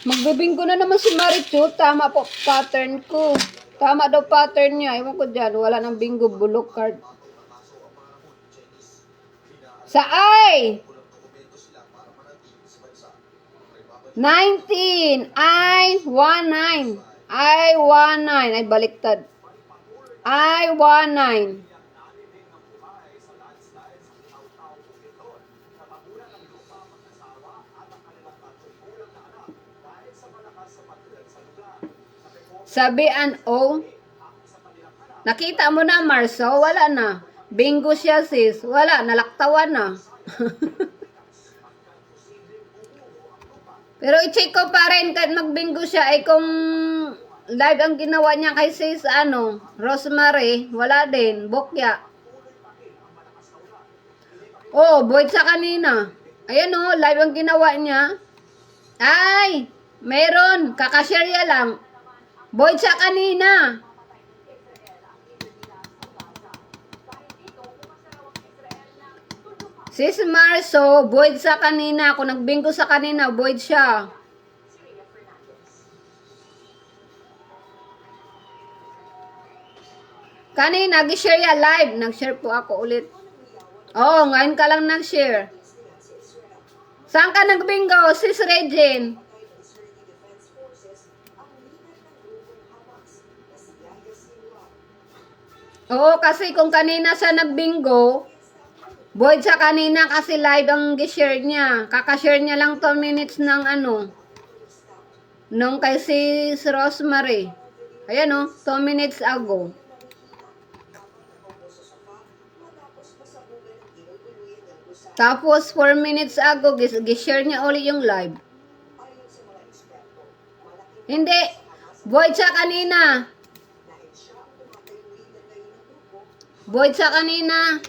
Magbibinggo na naman si Marichu. Tama po pattern ko. Tama daw pattern niya. Ewan ko dyan. Wala nang bingo. Bulok card. Sa I. 19. I19. I19. Ay, baliktad. I19. Sabian O. Nakita mo na, Marso? Wala na. Bingo siya, sis. Wala. Nalaktawan na. Pero i-check ko pa rin kahit magbingo siya ay kung live ang ginawa niya kay sis Rosemary, wala din, bokya. Oh, void sa kanina. Ayan live ang ginawa niya. Ay, meron. Kakashare lang. Void sa kanina. Sis Marso, void sa kanina. Kung nagbingo sa kanina, void siya. Kanina, nag-share ya live. Nag-share po ako ulit. Oo, ngayon ka lang nag-share. Saan ka nagbingo, Sis Regine? Oo, kasi kung kanina siya nagbingo, void sa kanina kasi live ang gi-share niya. Kakashare niya lang 2 minutes ng ano, nung kay Sis Rosemary. Ayan o, 2 minutes ago. Tapos 4 minutes ago, gi-share niya ulit yung live. Hindi, void sa kanina. Void sa kanina.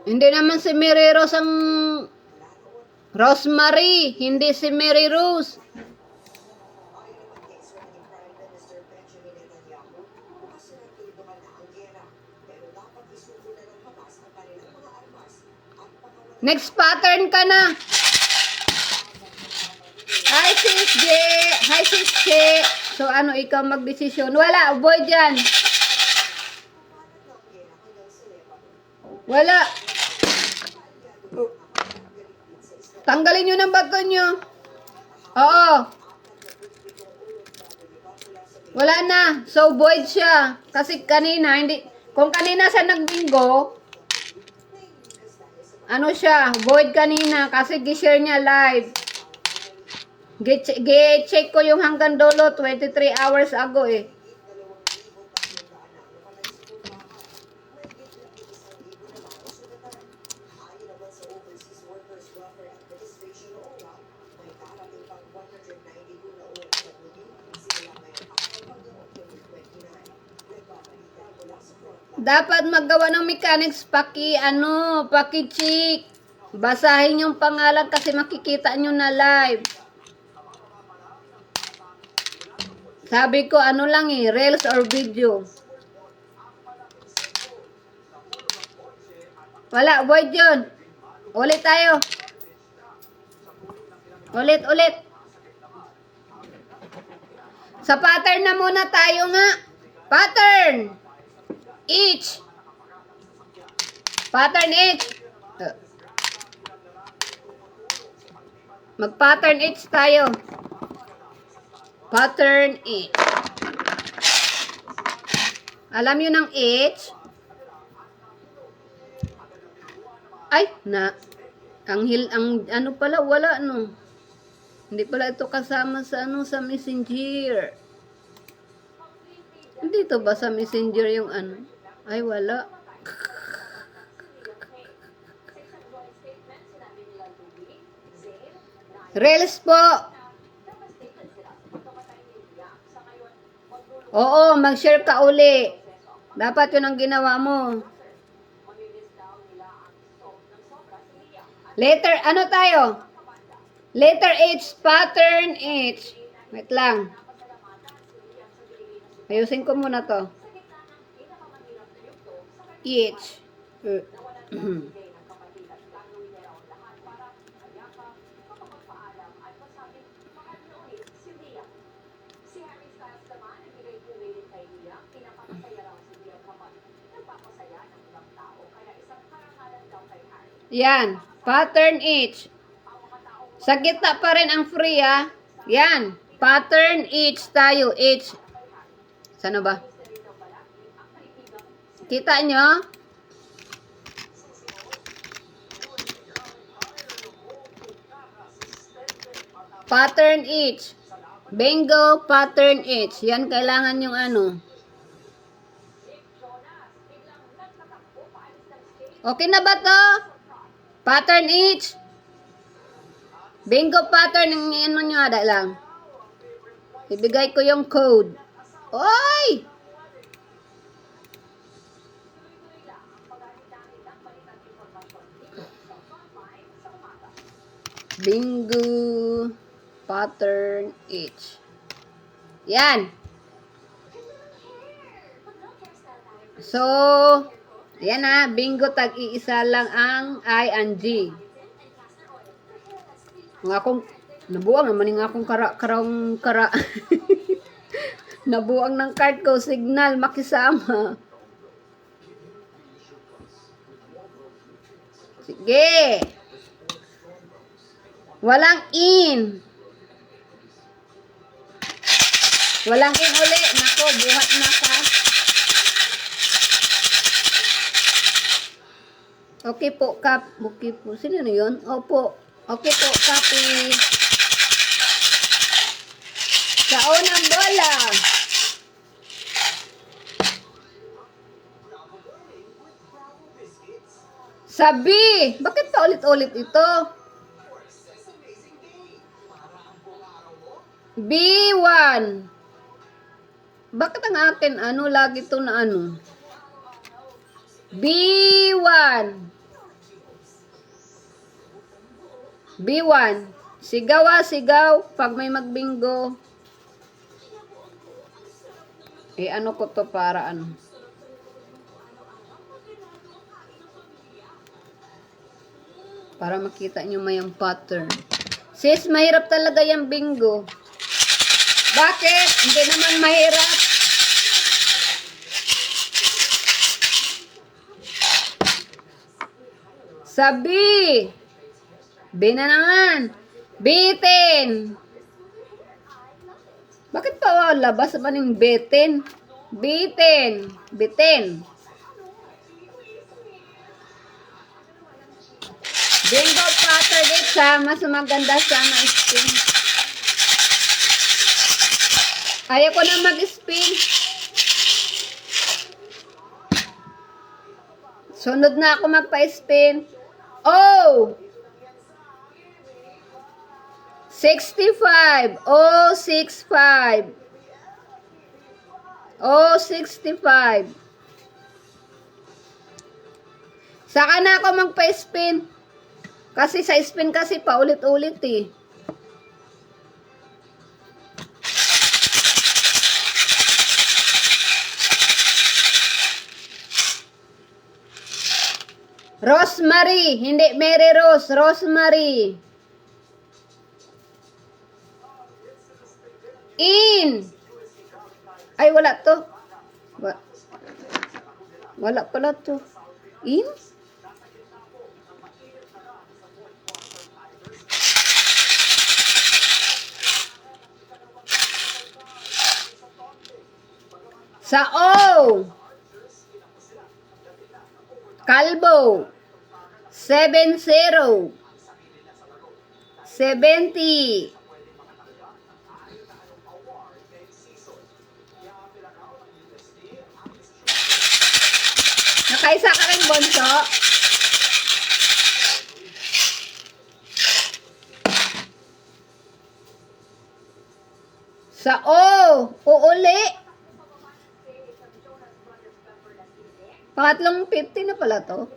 Hindi naman si Mary Rose ang Rosemary, hindi si Mary Rose. Next pattern ka na. Hi sis J. Hi sis J. So ano, ikaw magdesisyon? Wala, void yan. Wala. Tanggalin nyo ng bato nyo. Oo. Wala na. So void siya. Kasi kanina, hindi. Kung kanina siya nagbingo, ano siya, void kanina kasi gi-share niya live. Gi-check ko yung hanggang dulo 23 hours ago eh. Dapat maggawa ng mechanics paki-check. Basahin yung pangalan kasi makikita nyo na live. Sabi ko ano lang eh, reels or video. Wala, void yun. Ulit tayo. Ulit. Sa pattern na muna tayo nga. Pattern. Each. Pattern each. Mag-pattern each tayo. Pattern each. Alam nyo ng each? Ay, ang ano pala, wala no. Hindi pala ito kasama sa ano, sa Messenger. Dito ba sa Messenger yung ano? Ay, wala. Reels po. Oo, mag-share ka uli. Dapat yun ang ginawa mo. Letter, ano tayo? Letter H, pattern H. Wait lang. Ayusin ko muna to. H. Yan. Pattern H. Sa gitna pa rin ang free ha. Yan. Pattern H tayo. H. Sana ba? Kita nyo? Pattern H. Bingo, pattern H. Yan kailangan yung ano. Okay na ba to? Pattern H. Bingo pattern ng ano nyo ada lang. Ibigay ko yung code. Oy! Bingo pattern each. Yan. So, yan na. Bingo tag-iisa lang ang I and G. Nga akong, nabuang naman nga akong kara. Nabuang ng card ko. Signal, makisama. Sige. Walang in. Walang in uli. Nako, buhat na ka. Okay po, Okay po. Sino na yun? Opo. Okay po, copy. Sa unang bola. Sabi, bakit pa ulit-ulit ito? B1. Bakit ang akin, lagi ito na B1. B1. Sigaw sigaw. Pag may magbingo. Ano ko to para para makita nyo may yung pattern. Sis, mahirap talaga yung bingo. Bakit? Hindi naman mahirap. Sabi. Binanangan. Bitin. Bakit pa labas ba ng bitin? Bitin. Bitin. Bingo pattern isa. Mas maganda sana spin. Ayaw ko na mag-spin. Sunod na ako magpa-spin. Oh! 65. Oh, 65. Oh, 65. Saka na ako magpa-spin. Kasi sa spin kasi paulit-ulit eh. Rosemary, hindi Mary Rose, Rosemary. In. Ay, wala to. Wala pala to. In? Sa O. Kalbo. 70. 70. Nakaisa ka rin, Bonso. Sa O. Uuli. Pangatlong 50 na pala to.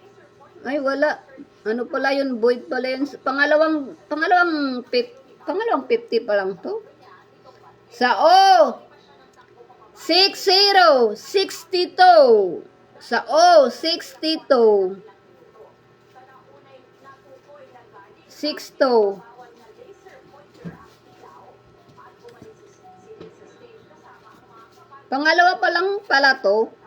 Ay, wala. Ano pala yun? Void pala yun. Pangalawang 50 pa lang to. Sa O. 60. 62. Sa O. 62. 62. Pangalawa pa lang pala to.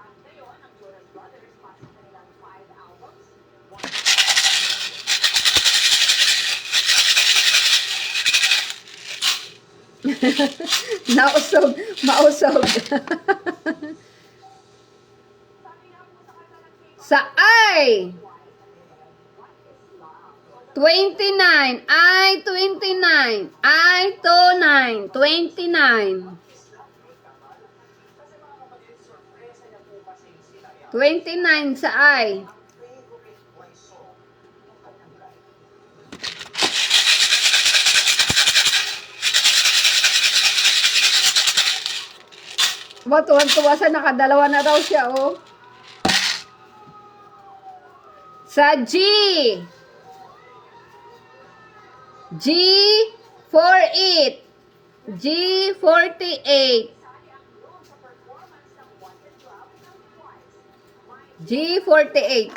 Mausog. Sa I. 29. I 29. I 29. 29. 29 sa I. Tuwan-tuwa sa nakadalawa na raw siya, oh. Sa G. G48. G48. G48.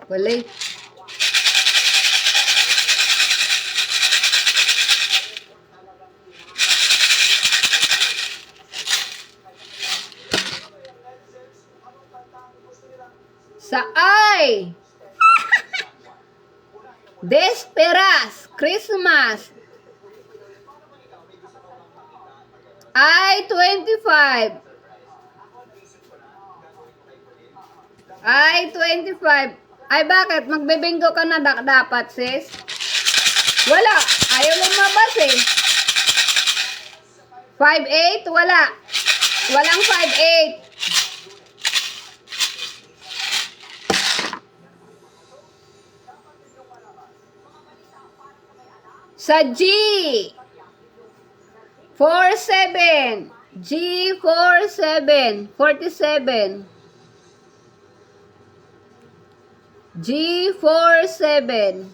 Wala. Sa I. Desperas. Christmas. I-25. I-25. Ay, bakit? Magbibingo ka na dapat, sis? Wala. Ayaw lumabas eh. 5-8? Wala. Walang 5-8. Sa G. 47. G47. 47. G47.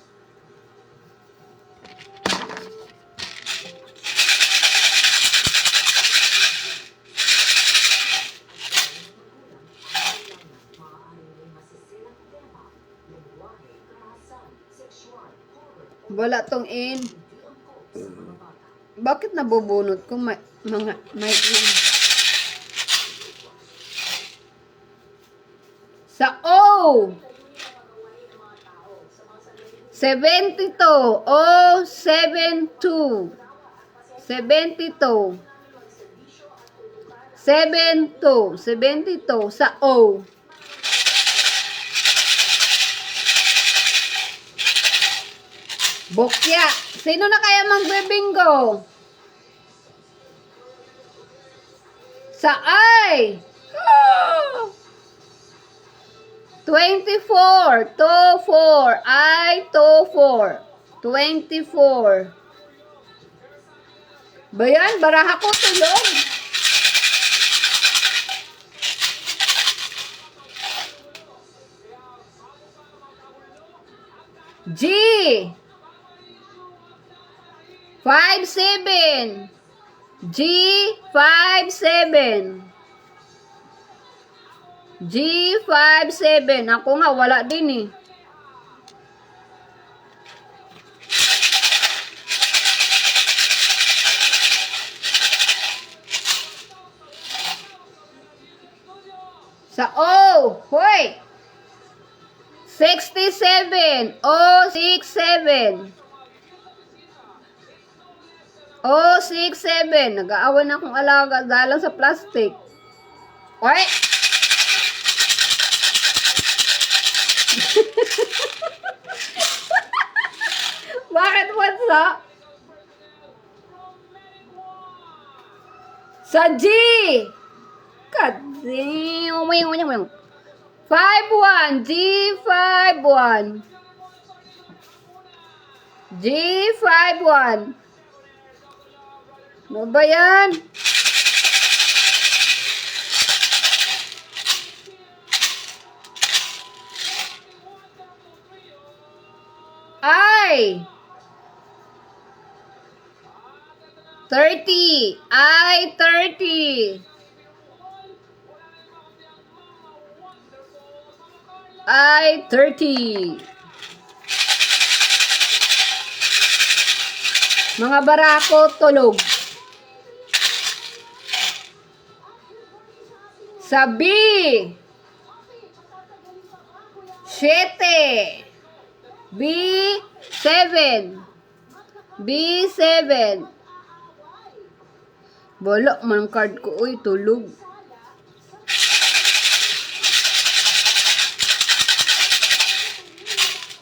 Wala tong in. Bakit nabubunot ko may in? Sa O. 72. O 72. 72. 72. 72 sa O. Bokya. Sino na kaya magbibingo? Sa I. 24. 24. I 24. 24. Bayan, baraha ko tulog. G. 57. G57. G57. Ako nga, wala din eh. Sa O. Hoy. 67. O 67. O 67. Nag-aawan na akong alaga dahil sa plastic. Hoy. Bakit what's up? Sa G. Kasi 51. G51. G51. Ano ba yan? I 30. I 30. I 30. Mga barako tulog. Sa B. 7. B7. B7. Wala man card ko. Uy, tulog.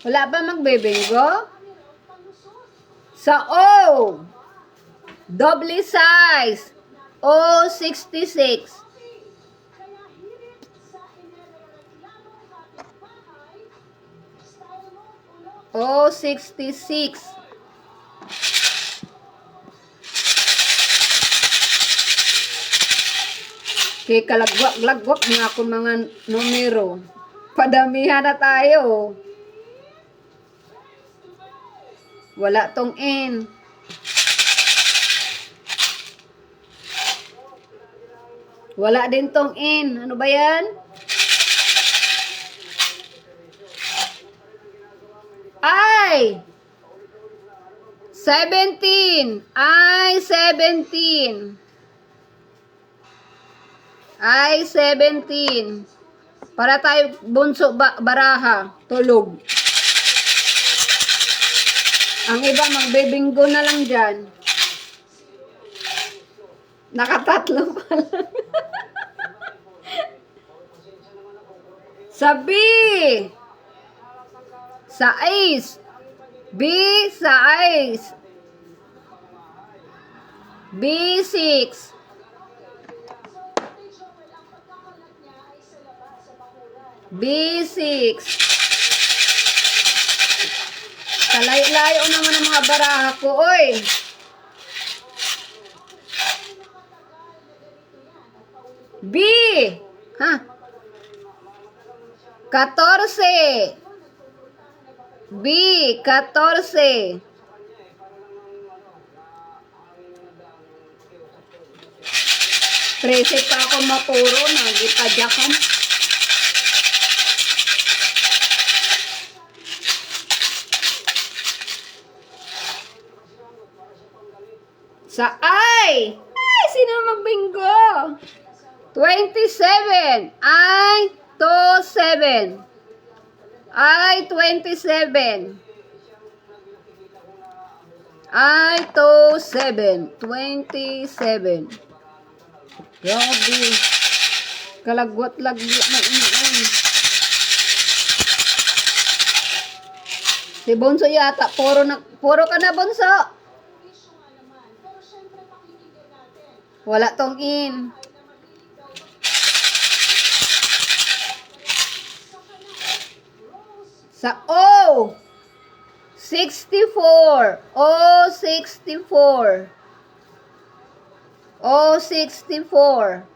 Wala ba magbibingo? Sa O. Double size. O 66. O 66. Kaya kalagwak-lagwak mga akong mga numero. Padamihan na tayo. Wala tong N. Wala din tong N. Ano ba yan? I. 17. I 17. I 17. Para tayo bunso baraha. Tulog. Ang iba magbebinggo na lang dyan. Nakatatlo pa lang. Sa B. Sa ice. B sa ice. B6. B6. Kalayo-layo naman ang mga baraha ko, oy. B. Ha? 14. B. 14. Trece pa ako maturo, nagipadyakan. Sa I. Ay, sino magbinggo? 27. I 27. I 27. I 27. 27. Grabe. Kalagwat-lagwat na iniin. Si Bonso yata, puro ka na, Bonso. Wala tong in. Sa O. 64. O 64. O 64.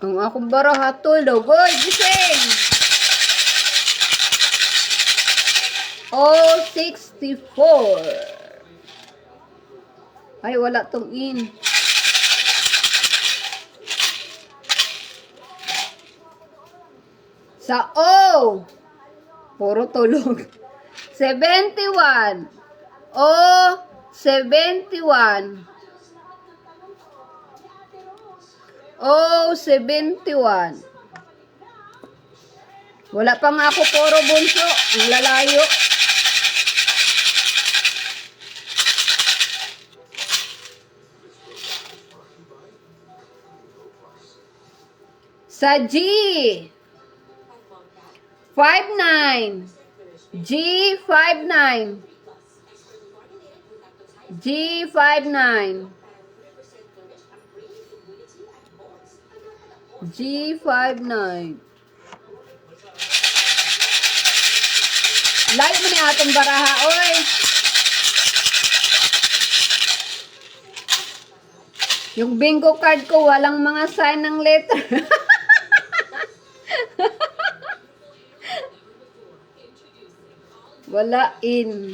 Ang akong baraha tulog. Oy, gising. O 64. Ay, wala tong in. Sa O. Puro tulog. 71. O 71. O 71. Wala pa nga ako, puro bunso. Ang lalayo. Sa G. 59. G 59. G 59. G 59. Layo mo na atong baraha, oy. Yung bingo card ko, walang mga sign ng letter. Wala in.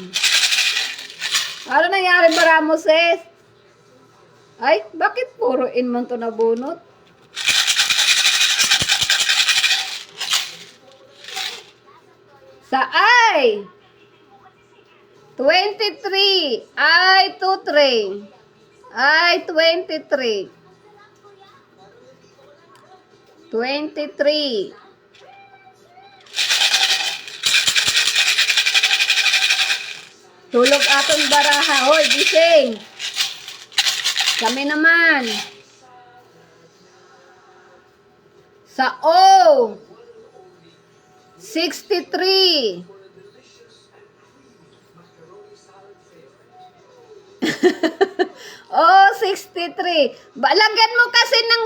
Ano nangyari ba, Ramoses? Ay, bakit puro in man to nabunot? Sa I. 23. I 23. I 23. 23. Tulog atong baraha. Hoy, gising. Kami naman. Sa O. 63. Oh, 63. Lagyan mo kasi ng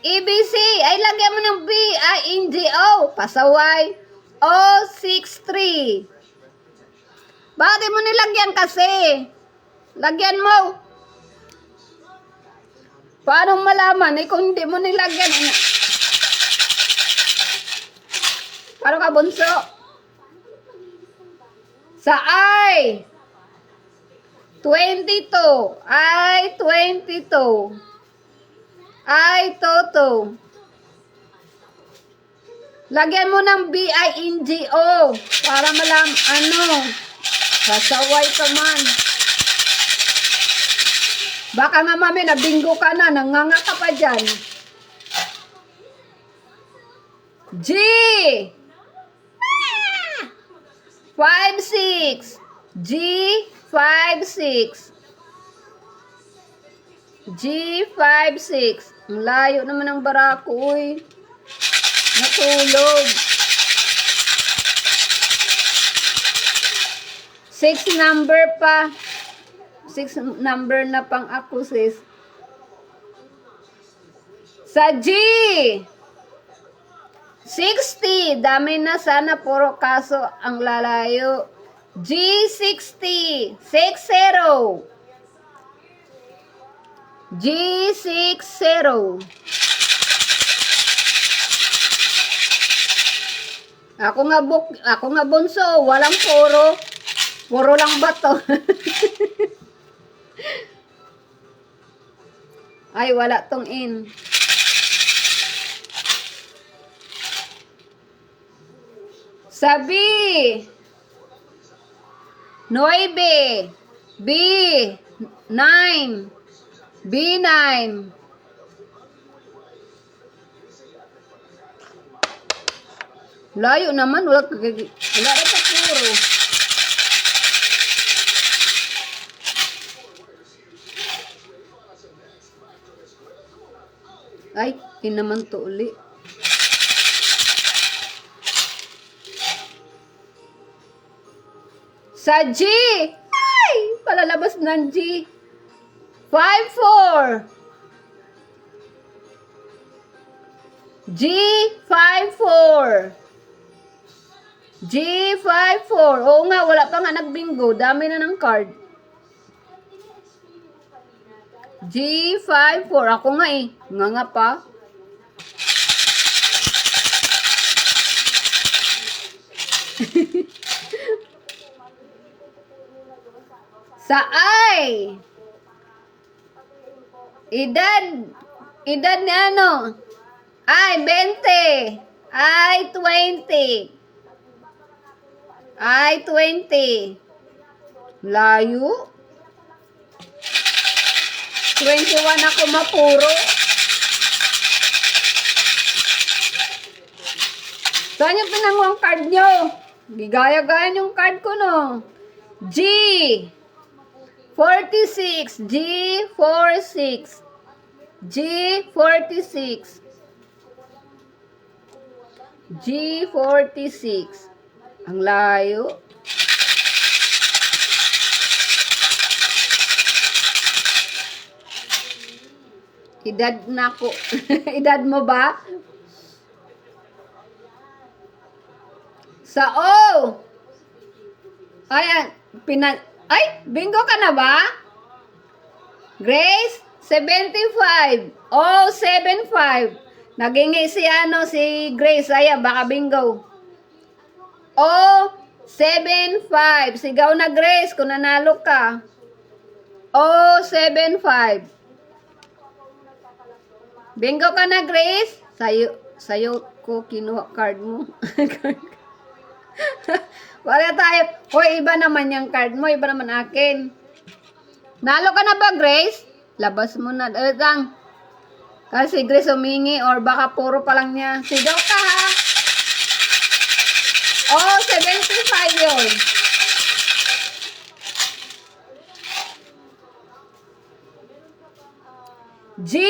ABC. Ay, lagyan mo ng B-I-N-G-O. Pasaway. O, 63. Bakit mo nilagyan kasi? Lagyan mo. Paano malaman? Eh, kung hindi mo nilagyan. Paano ka, bunso? Sa I, 22. I, 22. I, Toto. Lagyan mo ng B-I-N-G-O para sasaway ka man. Baka nga mami, nabingo ka na, nanganga ka pa dyan. G, 5-6. G, 5-6. G, 5-6. Ang layo naman ng barako, uy. Natulog. 6 number pa. 6 number na pang ako, sis. Sa G, 60. Dami na, sana puro kaso ang lalayo. G, 60. 60. G, 60. Ako nga bunso, walang puro. Puro lang bato. Ay, wala tong in. Sabi, 9. B, 9. B9. Layo naman, wala rin pa puro. Ay, yun naman to uli. Sa G, ay, palalabas ng G. 5-4. G, 5-4. G, 5-4. Oo nga, wala pa nga nagbingo. Dami na ng card. G, 5-4. Ako nga eh. Nga pa. Sa I. Edad ni ano? Ay, 20. Ay, 20. Ay, 20. Layo. 21 ako mapuro. Saan yung pinanguang card nyo? Gigaya-gaya yung card ko, no? G. 46. G, 46. G, 46. G, 46. Ang layo. Edad na ko. Edad mo ba? Sa O. Ay, bingo ka na ba? Grace, 75. Oh, 75. Nagingi si Grace. Ay, baka bingo. Oh, 75. Sigaw na Grace kung nanalo ka. Oh, 75. Bingo ka na, Grace? Sayo ko kinuha card mo. Wala tayo. Hoy, iba naman yung card mo. Iba naman akin. Nalo ka na ba, Grace? Labas mo na. Lang. Kasi Grace humingi or baka puro pa lang niya. Sigaw ka, ha? Oh, 75 yun. G.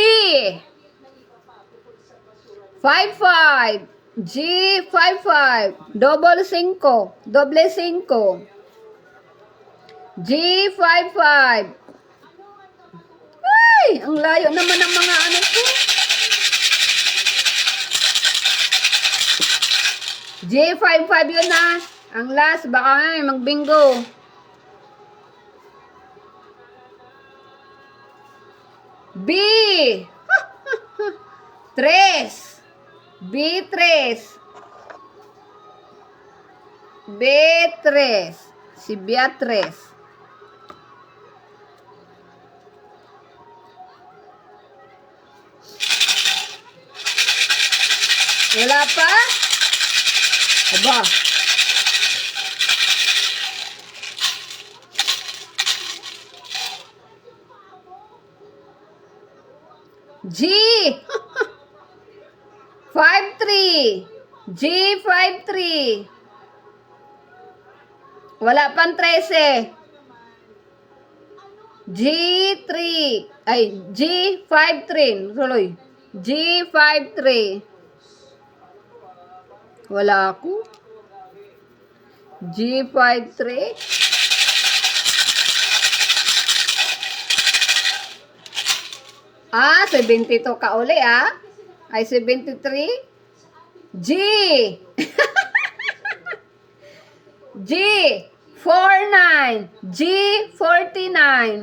55. G, 55. Double 5. Doble 5. G, 55. Ay, ang layo naman ng mga ano ko. G, 55 yun na. Ang last, baka nga magbingo. B. 3. B3. B3. Si Beatrice. Wala pa? Aba. G. 53. G53. Wala pang 13. G3. Ay, G53. Tuloy. G53. Wala ako. G53. Ah, 72 ka uli ah. Ay, 73. G. G. 49. G. 49.